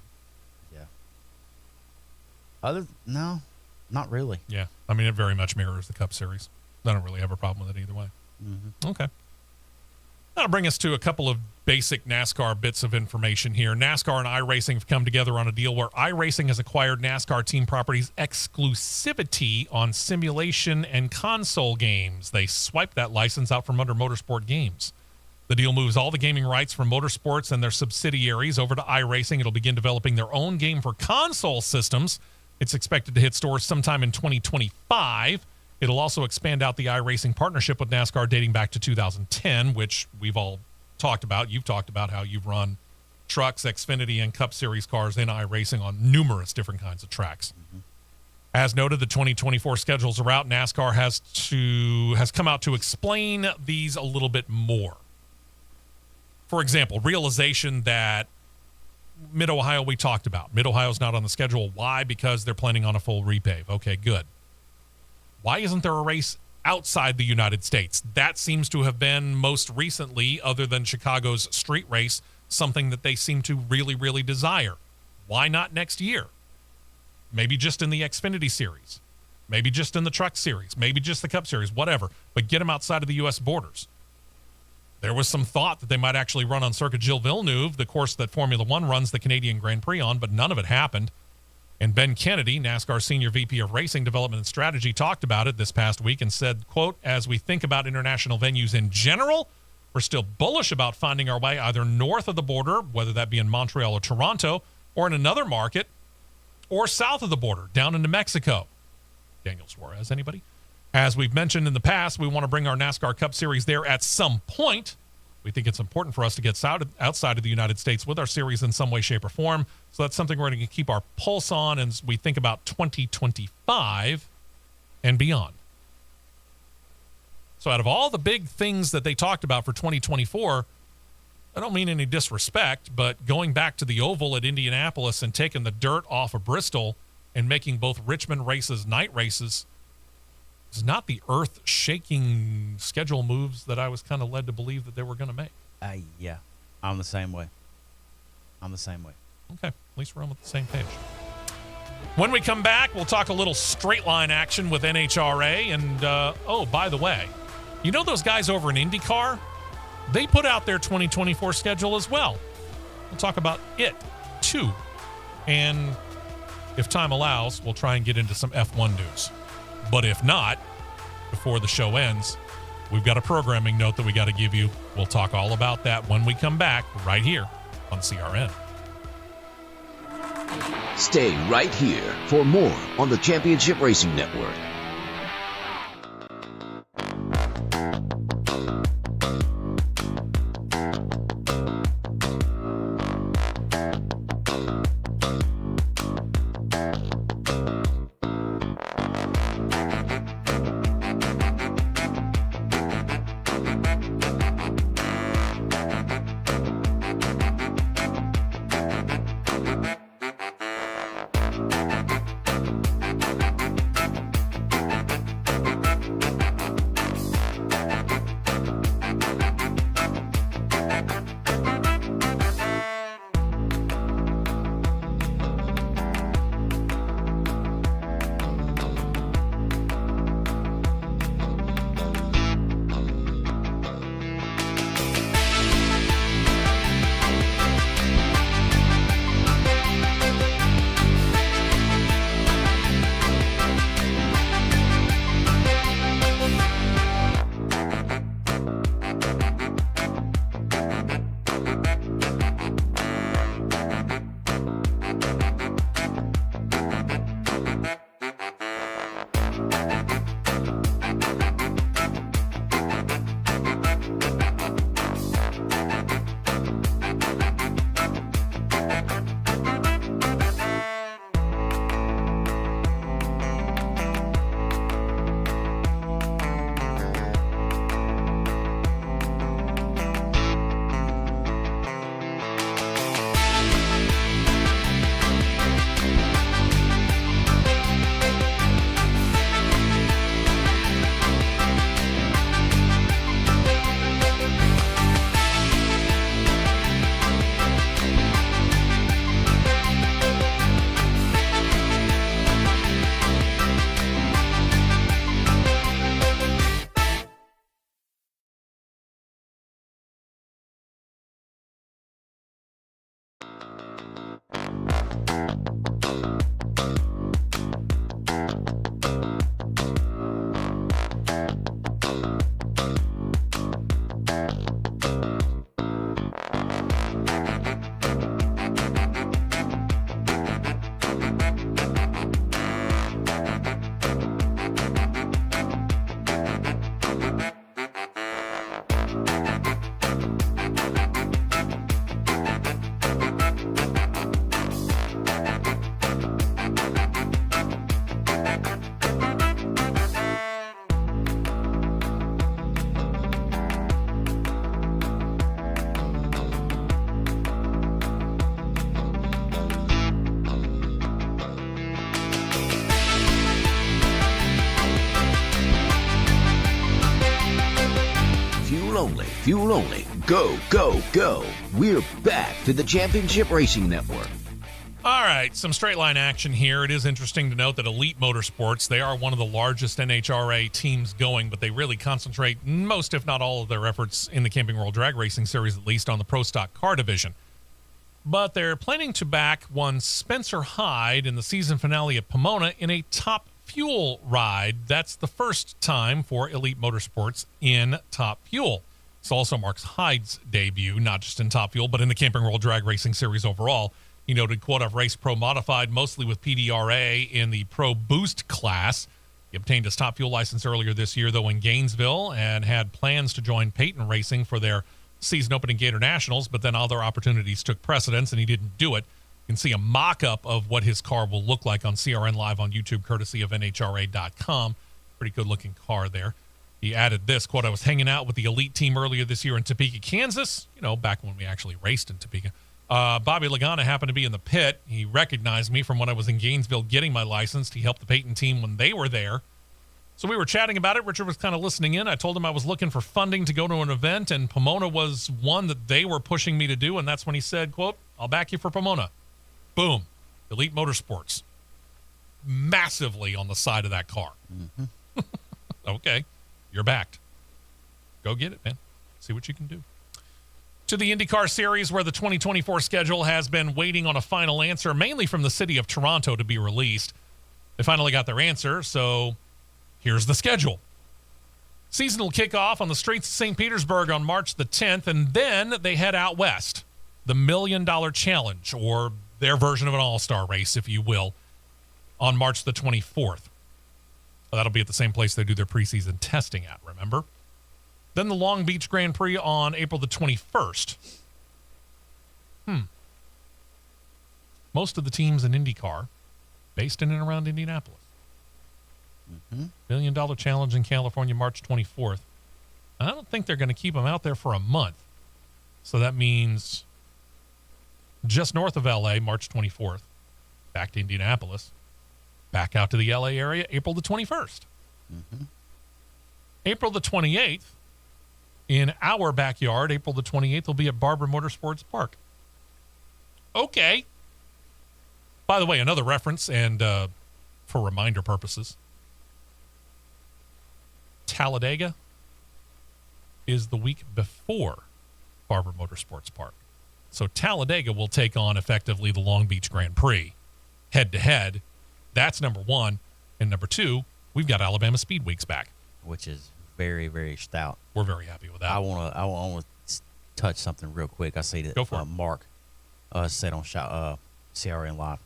yeah. No, not really. Yeah, I mean, it very much mirrors the Cup Series. I don't really have a problem with it either way. Mm-hmm. Okay. That'll bring us to a couple of basic NASCAR bits of information here. NASCAR and iRacing have come together on a deal where iRacing has acquired NASCAR Team Properties exclusivity on simulation and console games. They swiped that license out from under Motorsport Games. The deal moves all the gaming rights from Motorsports and their subsidiaries over to iRacing. It'll begin developing their own game for console systems. It's expected to hit stores sometime in 2025. It'll also expand out the iRacing partnership with NASCAR dating back to 2010, which we've all talked about. You've talked about how you've run trucks, Xfinity, and Cup Series cars in iRacing on numerous different kinds of tracks. Mm-hmm. As noted, the 2024 schedules are out. NASCAR has come out to explain these a little bit more. For example, realization that Mid-Ohio we talked about. Mid-Ohio's not on the schedule. Why? Because they're planning on a full repave. Okay, good. Why isn't there a race outside the United States? That seems to have been most recently, other than Chicago's street race, something that they seem to really, really desire. Why not next year? Maybe just in the Xfinity Series. Maybe just in the Truck Series. Maybe just the Cup Series, whatever. But get them outside of the U.S. borders. There was some thought that they might actually run on Circuit Gilles Villeneuve, the course that Formula One runs the Canadian Grand Prix on, but none of it happened. And Ben Kennedy, NASCAR Senior VP of Racing Development and Strategy, talked about it this past week and said, quote, as we think about international venues in general, we're still bullish about finding our way either north of the border, whether that be in Montreal or Toronto, or in another market, or south of the border, down into Mexico. Daniel Suarez, anybody? As we've mentioned in the past, we want to bring our NASCAR Cup Series there at some point. We think it's important for us to get outside of the United States with our series in some way, shape, or form. So that's something we're going to keep our pulse on as we think about 2025 and beyond. So out of all the big things that they talked about for 2024, I don't mean any disrespect, but going back to the Oval at Indianapolis and taking the dirt off of Bristol and making both Richmond races night races is not the earth-shaking schedule moves that I was kind of led to believe that they were going to make. Yeah, I'm the same way. Okay, at least we're on the same page. When we come back, we'll talk a little straight line action with NHRA. And, oh, by the way, you know those guys over in Indycar? They put out their 2024 schedule as well. We'll talk about it, too. And if time allows, we'll try and get into some F1 news. But if not, before the show ends, we've got a programming note that we got to give you. We'll talk all about that when we come back right here on CRN. Stay right here for more on the Championship Racing Network. only, fuel only. Go, go, go. We're back to the Championship Racing Network. All right, some straight line action here. It is interesting to note that Elite Motorsports, they are one of the largest NHRA teams going, but they really concentrate most, if not all, of their efforts in the Camping World Drag Racing Series, at least on the Pro Stock car division. But they're planning to back one Spencer Hyde in the season finale at Pomona in a Top Fuel ride. That's the first time for Elite Motorsports in Top Fuel. This also marks Hyde's debut, not just in Top Fuel, but in the Camping World Drag Racing Series overall. He noted, quote, "I've raced Pro Modified mostly with PDRA in the Pro Boost class. He obtained his Top Fuel license earlier this year, though, in Gainesville, and had plans to join Peyton Racing for their season opening Gator Nationals, but then other opportunities took precedence, and he didn't do it. You can see a mock-up of what his car will look like on CRN Live on YouTube, courtesy of NHRA.com. Pretty good-looking car there. He added this, quote, "I was hanging out with the Elite team earlier this year in Topeka, Kansas," back when we actually raced in Topeka. "Bobby Lagana happened to be in the pit. He recognized me from when I was in Gainesville getting my license. He helped the Peyton team when they were there. So we were chatting about it. Richard was kind of listening in. I told him I was looking for funding to go to an event, and Pomona was one that they were pushing me to do, and that's when he said, quote, "I'll back you for Pomona." Boom. Elite Motorsports. Massively on the side of that car. Mm-hmm. Okay. You're backed. Go get it, man. See what you can do. To the IndyCar Series, where the 2024 schedule has been waiting on a final answer, mainly from the city of Toronto, to be released. They finally got their answer, so here's the schedule. Season will kick off on the streets of St. Petersburg on March the 10th, and then they head out west. The $1 Million Challenge, or their version of an all-star race, if you will, on March the 24th. That'll be at the same place they do their preseason testing at, remember? Then the Long Beach Grand Prix on April the 21st. Most of the teams in IndyCar based in and around Indianapolis. $1 Million Challenge in California, March 24th. I don't think they're going to keep them out there for a month. So that means just north of LA, March 24th, back to Indianapolis, back out to the LA area, April the 21st. April the 28th, in our backyard, April the 28th, will be at Barber Motorsports Park. Okay. By the way, another reference, and for reminder purposes, Talladega is the week before Barber Motorsports Park. So Talladega will take on, effectively, the Long Beach Grand Prix head-to-head. That's number one. And number two, we've got Alabama Speed Weeks back. Which is very, very stout. We're very happy with that. I want to touch something real quick. I see that Go for it. Mark said on CRN Live.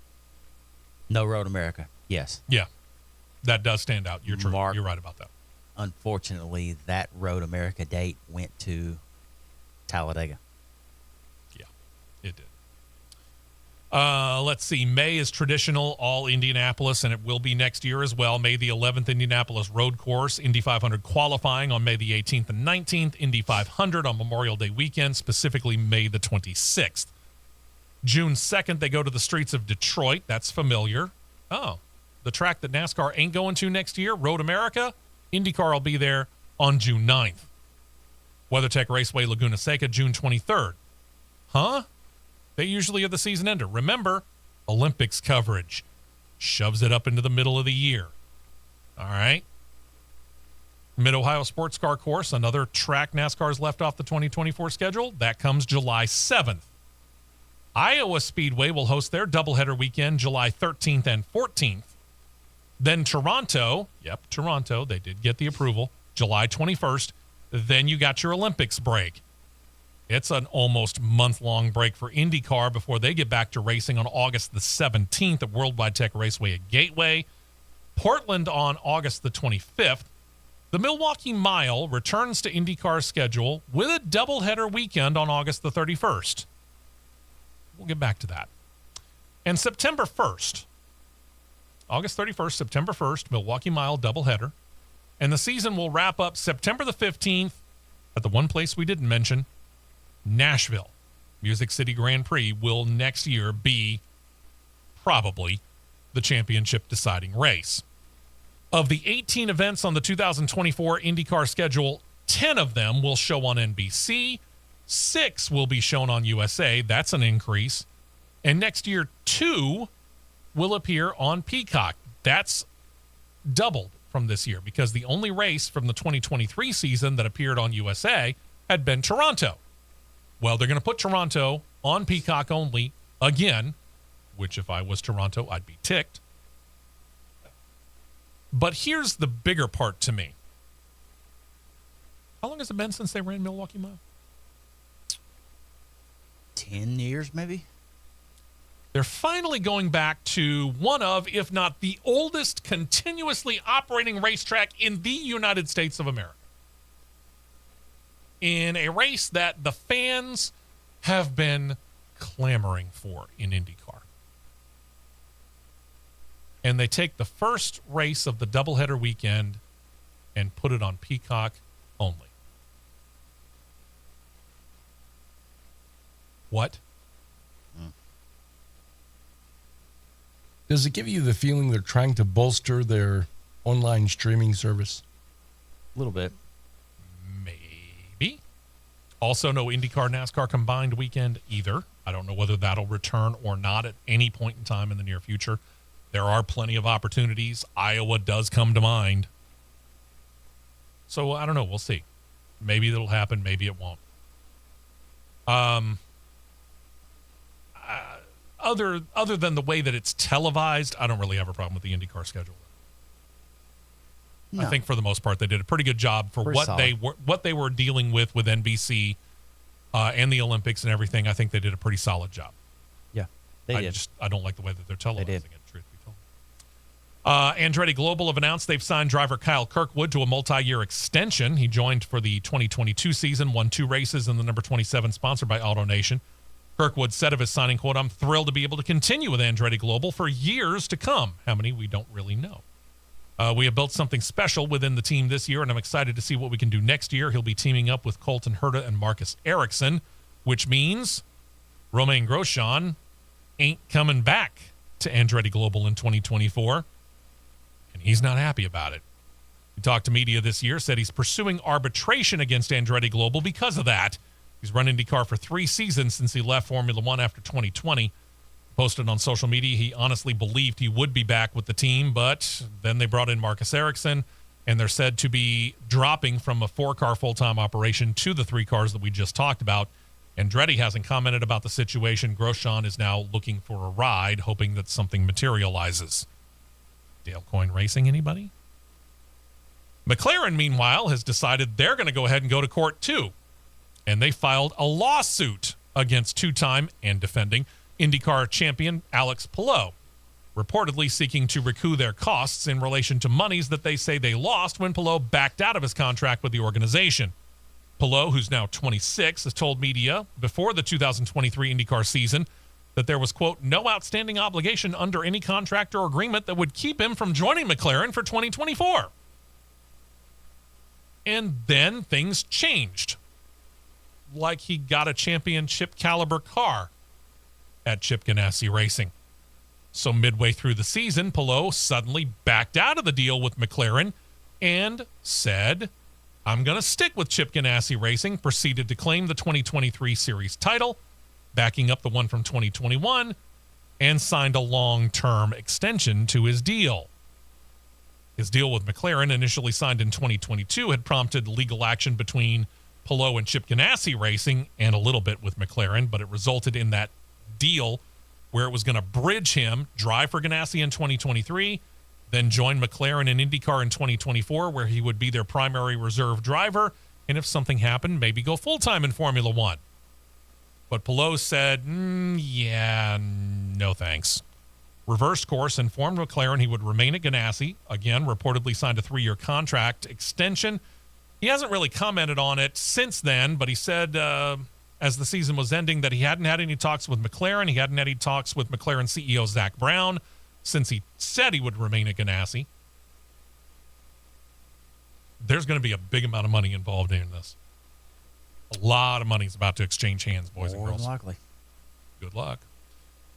No Road America. Yes. Yeah, that does stand out. You're true. Mark, You're right about that. Unfortunately, that Road America date went to Talladega. Yeah, it did. Let's see. May is traditional all Indianapolis, and it will be next year as well. May the 11th, Indianapolis Road Course, Indy 500 qualifying on May the 18th and 19th, Indy 500 on Memorial Day weekend, specifically May the 26th. June 2nd, they go to the streets of Detroit. That's familiar. Oh, the track that NASCAR ain't going to next year, Road America, IndyCar will be there on June 9th. WeatherTech Raceway, Laguna Seca, June 23rd. Huh? They usually are the season ender. Remember, Olympics coverage shoves it up into the middle of the year. All right. Mid-Ohio Sports Car Course, another track NASCAR's left off the 2024 schedule. That comes July 7th. Iowa Speedway will host their doubleheader weekend July 13th and 14th. Then Toronto, Toronto, they did get the approval, July 21st. Then you got your Olympics break. It's an almost month-long break for IndyCar before they get back to racing on August the 17th at Worldwide Tech Raceway at Gateway. Portland on August the 25th. The Milwaukee Mile returns to IndyCar's schedule with a doubleheader weekend on August the 31st. We'll get back to that. And September 1st, August 31st, September 1st, Milwaukee Mile doubleheader. And the season will wrap up September the 15th at the one place we didn't mention, Nashville. Music City Grand Prix will next year be probably the championship deciding race. Of the 18 events on the 2024 IndyCar schedule, 10 of them will show on NBC. 6 will be shown on USA. That's an increase. And next year, 2 will appear on Peacock. That's doubled from this year because the only race from the 2023 season that appeared on USA had been Toronto. Well, they're going to put Toronto on Peacock only again, which if I was Toronto, I'd be ticked. But here's the bigger part to me. How long has it been since they ran Milwaukee Mile? 10 years, maybe? They're finally going back to one of, if not the oldest continuously operating racetrack in the United States of America. In a race that the fans have been clamoring for in IndyCar. And they take the first race of the doubleheader weekend and put it on Peacock only. What? Does it give you the feeling they're trying to bolster their online streaming service? A little bit. Maybe. Also, no IndyCar NASCAR combined weekend either. I don't know whether that'll return or not at any point in time in the near future. There are plenty of opportunities. Iowa does come to mind. So I don't know. We'll see. Maybe it'll happen. Maybe it won't. Other than the way that it's televised, I don't really have a problem with the IndyCar schedule. No. I think for the most part they did a pretty good job for what they were dealing with NBC and the Olympics and everything. I think they did a pretty solid job. Yeah, they did. I don't like the way that they're televising it. Truth be told. Andretti Global have announced they've signed driver Kyle Kirkwood to a multi-year extension. He joined for the 2022 season, won 2 races in the number 27, sponsored by AutoNation. Kirkwood said of his signing, quote, "I'm thrilled to be able to continue with Andretti Global for years to come." How many, we don't really know. We have built something special within the team this year, and I'm excited to see what we can do next year. He'll be teaming up with Colton Herta and Marcus Ericsson, which means Romain Grosjean ain't coming back to Andretti Global in 2024, and he's not happy about it. He talked to media this year, said he's pursuing arbitration against Andretti Global because of that. He's run IndyCar for 3 seasons since he left Formula One after 2020. Posted on social media, he honestly believed he would be back with the team, but then they brought in Marcus Ericsson, and they're said to be dropping from a 4-car full-time operation to the 3 cars that we just talked about. Andretti hasn't commented about the situation. Grosjean is now looking for a ride, hoping that something materializes. Dale Coyne Racing, anybody? McLaren, meanwhile, has decided they're going to go ahead and go to court too. And they filed a lawsuit against 2-time and defending IndyCar champion Alex Palou, reportedly seeking to recoup their costs in relation to monies that they say they lost when Palou backed out of his contract with the organization. Palou, who's now 26, has told media before the 2023 IndyCar season that there was, quote, "no outstanding obligation under any contract or agreement that would keep him from joining McLaren for 2024. And then things changed. Like he got a championship caliber car at Chip Ganassi Racing. So midway through the season, Palou suddenly backed out of the deal with McLaren and said, "I'm going to stick with Chip Ganassi Racing," proceeded to claim the 2023 series title, backing up the one from 2021, and signed a long-term extension to his deal. His deal with McLaren, initially signed in 2022, had prompted legal action between Palou and Chip Ganassi Racing and a little bit with McLaren, but it resulted in that deal where it was going to bridge him, drive for Ganassi in 2023, then join McLaren in IndyCar in 2024, where he would be their primary reserve driver, and if something happened, maybe go full-time in Formula One. But Palou said, yeah, no thanks. Reversed course, informed McLaren he would remain at Ganassi, again, reportedly signed a 3-year contract extension. He hasn't really commented on it since then, but he said as the season was ending that he hadn't had any talks with McLaren. He hadn't had any talks with McLaren CEO Zach Brown since he said he would remain at Ganassi. There's going to be a big amount of money involved in this. A lot of money is about to exchange hands, boys and girls. More than likely. Good luck.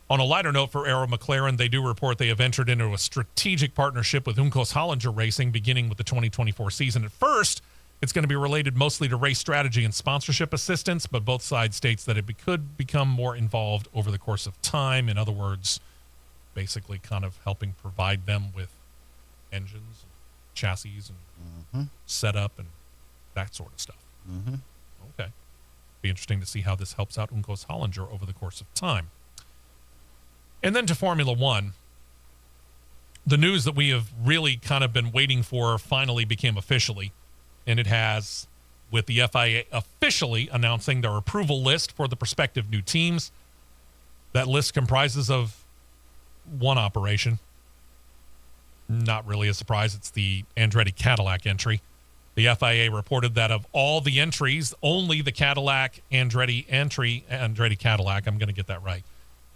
On a lighter note for Arrow McLaren, they do report they have entered into a strategic partnership with Uncos Hollinger Racing beginning with the 2024 season. At first, It's going to be related mostly to race strategy and sponsorship assistance, but both sides states that it could become more involved over the course of time. In other words, basically kind of helping provide them with engines, and chassis, and setup, and that sort of stuff. Okay. Be interesting to see how this helps out Uncos Hollinger over the course of time. And then to Formula One. The news that we have really kind of been waiting for finally became officially, and it has, with the FIA officially announcing their approval list for the prospective new teams. That list comprises of one operation. Not really a surprise. It's the Andretti Cadillac entry. The FIA reported that of all the entries, only the Cadillac Andretti Cadillac, I'm going to get that right,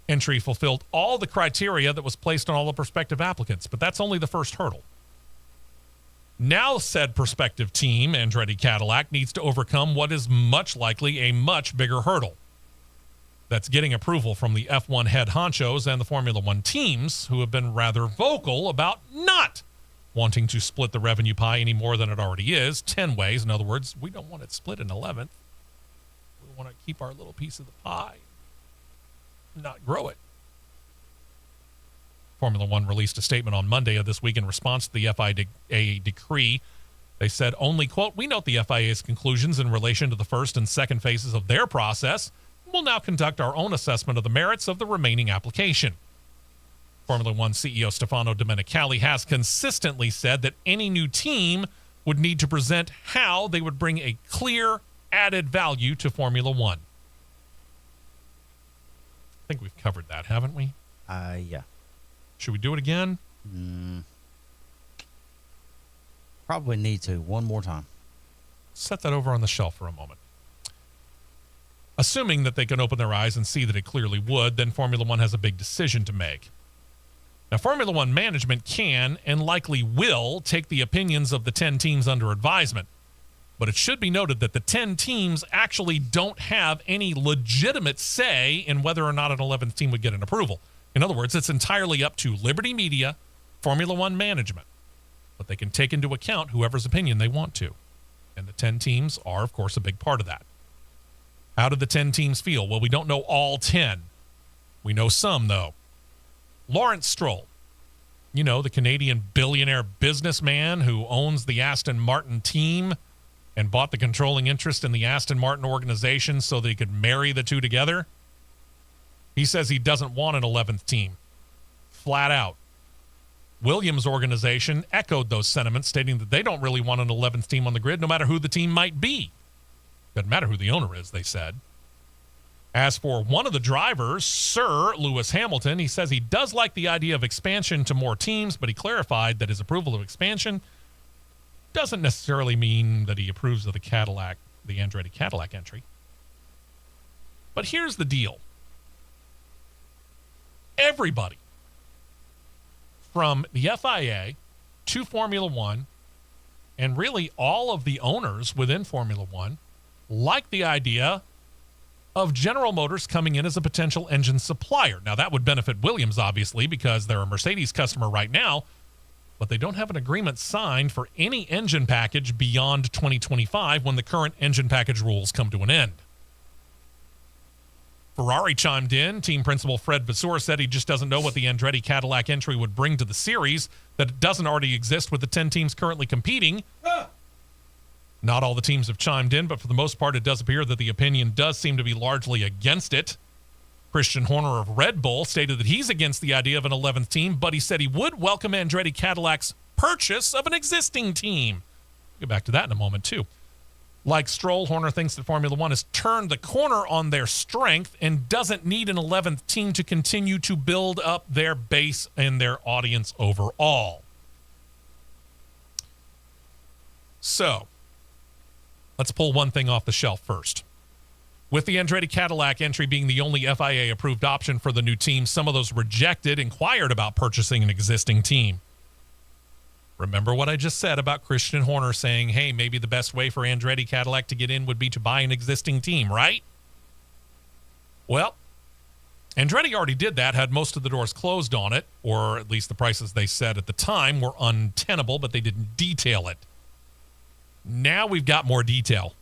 entry fulfilled all the criteria that was placed on all the prospective applicants, but that's only the first hurdle. Now said prospective team, Andretti Cadillac, needs to overcome what is much likely a much bigger hurdle. That's getting approval from the F1 head honchos and the Formula One teams, who have been rather vocal about not wanting to split the revenue pie any more than it already is, 10 ways. In other words, we don't want it split in 11th. We want to keep our little piece of the pie, not grow it. Formula One released a statement on Monday of this week in response to the FIA decree. They said only, quote, "We note the FIA's conclusions in relation to the first and second phases of their process. We'll now conduct our own assessment of the merits of the remaining application." Formula One CEO Stefano Domenicali has consistently said that any new team would need to present how they would bring a clear added value to Formula One. I think we've covered that, haven't we? Yeah. Should we do it again? Probably need to one more time. Set that over on the shelf for a moment. Assuming that they can open their eyes and see that it clearly would, then Formula One has a big decision to make. Now, Formula One management can and likely will take the opinions of the 10 teams under advisement. But it should be noted that the 10 teams actually don't have any legitimate say in whether or not an 11th team would get an approval. In other words, it's entirely up to Liberty Media, Formula One management. But they can take into account whoever's opinion they want to. And the 10 teams are, of course, a big part of that. How do the 10 teams feel? Well, we don't know all 10. We know some, though. Lawrence Stroll, you know, the Canadian billionaire businessman who owns the Aston Martin team and bought the controlling interest in the Aston Martin organization so that he could marry the two together. He says he doesn't want an 11th team. Flat out. Williams' organization echoed those sentiments, stating that they don't really want an 11th team on the grid, no matter who the team might be. Doesn't matter who the owner is, they said. As for one of the drivers, Sir Lewis Hamilton, he says he does like the idea of expansion to more teams, but he clarified that his approval of expansion doesn't necessarily mean that he approves of the Andretti Cadillac entry. But here's the deal. Everybody, from the FIA to Formula One, and really all of the owners within Formula One, like the idea of General Motors coming in as a potential engine supplier. Now, that would benefit Williams, obviously, because they're a Mercedes customer right now, but they don't have an agreement signed for any engine package beyond 2025 when the current engine package rules come to an end. Ferrari chimed in. Team principal Fred Vasseur said he just doesn't know what the Andretti Cadillac entry would bring to the series, that it doesn't already exist with the 10 teams currently competing. Not all the teams have chimed in, but for the most part, it does appear that the opinion does seem to be largely against it. Christian Horner of Red Bull stated that he's against the idea of an 11th team, but he said he would welcome Andretti Cadillac's purchase of an existing team. We'll get back to that in a moment, too. Like Stroll, Horner thinks that Formula One has turned the corner on their strength and doesn't need an 11th team to continue to build up their base and their audience overall. So, let's pull one thing off the shelf first. With the Andretti Cadillac entry being the only FIA-approved option for the new team, some of those rejected inquired about purchasing an existing team. Remember what I just said about Christian Horner saying, hey, maybe the best way for Andretti Cadillac to get in would be to buy an existing team, right? Well, Andretti already did that, had most of the doors closed on it, or at least the prices they set at the time were untenable, but they didn't detail it. Now we've got more detail.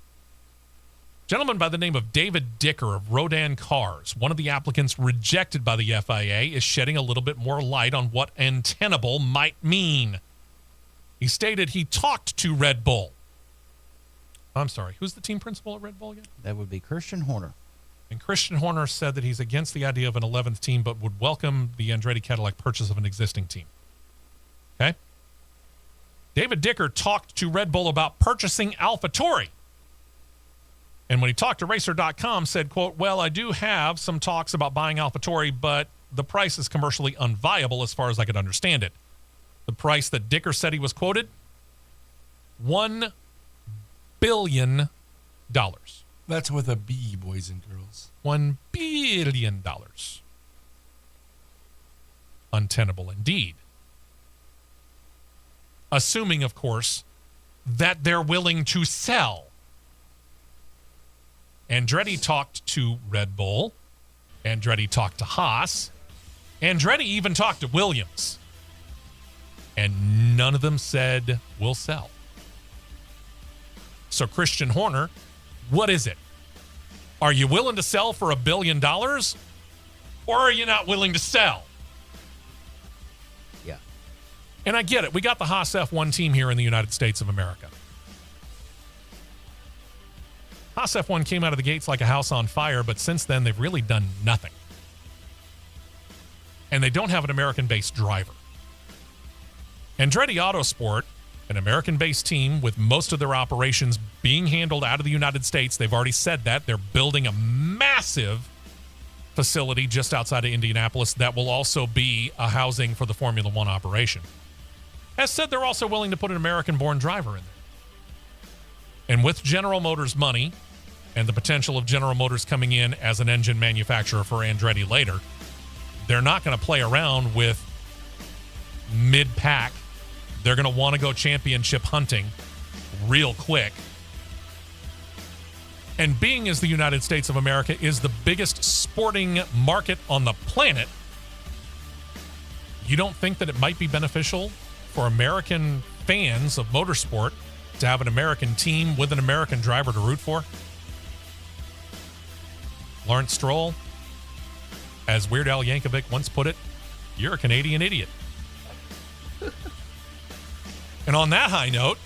Gentleman by the name of David Dicker of Rodan Cars, one of the applicants rejected by the FIA, is shedding a little bit more light on what untenable might mean. He stated he talked to Red Bull. I'm sorry, who's the team principal at Red Bull again? That would be Christian Horner. And Christian Horner said that he's against the idea of an 11th team, but would welcome the Andretti Cadillac purchase of an existing team. Okay? David Dicker talked to Red Bull about purchasing AlphaTauri. And when he talked to Racer.com, said, quote, well, I do have some talks about buying AlphaTauri, but the price is commercially unviable as far as I could understand it. The price that Dicker said he was quoted, $1 billion. That's with a B, boys and girls. $1 billion. Untenable indeed. Assuming, of course, that they're willing to sell. Andretti talked to Red Bull. Andretti talked to Haas. Andretti even talked to Williams. And none of them said, we'll sell. So Christian Horner, what is it? Are you willing to sell for $1 billion? Or are you not willing to sell? Yeah. And I get it. We got the Haas F1 team here in the United States of America. Haas F1 came out of the gates like a house on fire, but since then they've really done nothing. And they don't have an American-based driver. Andretti Autosport, an American-based team with most of their operations being handled out of the United States. They've already said that. They're building a massive facility just outside of Indianapolis that will also be a housing for the Formula One operation. As said, they're also willing to put an American-born driver in there. And with General Motors money and the potential of General Motors coming in as an engine manufacturer for Andretti later, they're not going to play around with mid-pack. They're going to want to go championship hunting real quick. And being as the United States of America is the biggest sporting market on the planet, you don't think that it might be beneficial for American fans of motorsport to have an American team with an American driver to root for? Lawrence Stroll, as Weird Al Yankovic once put it, you're a Canadian idiot. And on that high note,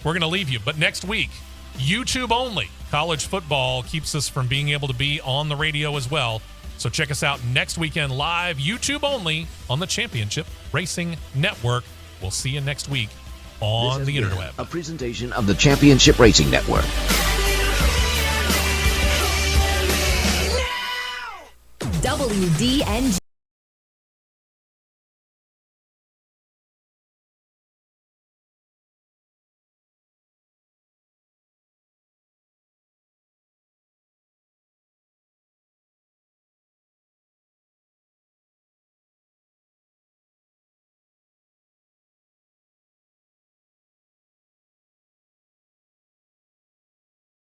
we're going to leave you. But next week, YouTube only. College football keeps us from being able to be on the radio as well. So check us out next weekend live, YouTube only, on the Championship Racing Network. We'll see you next week on the interweb. A presentation of the Championship Racing Network. WDNG.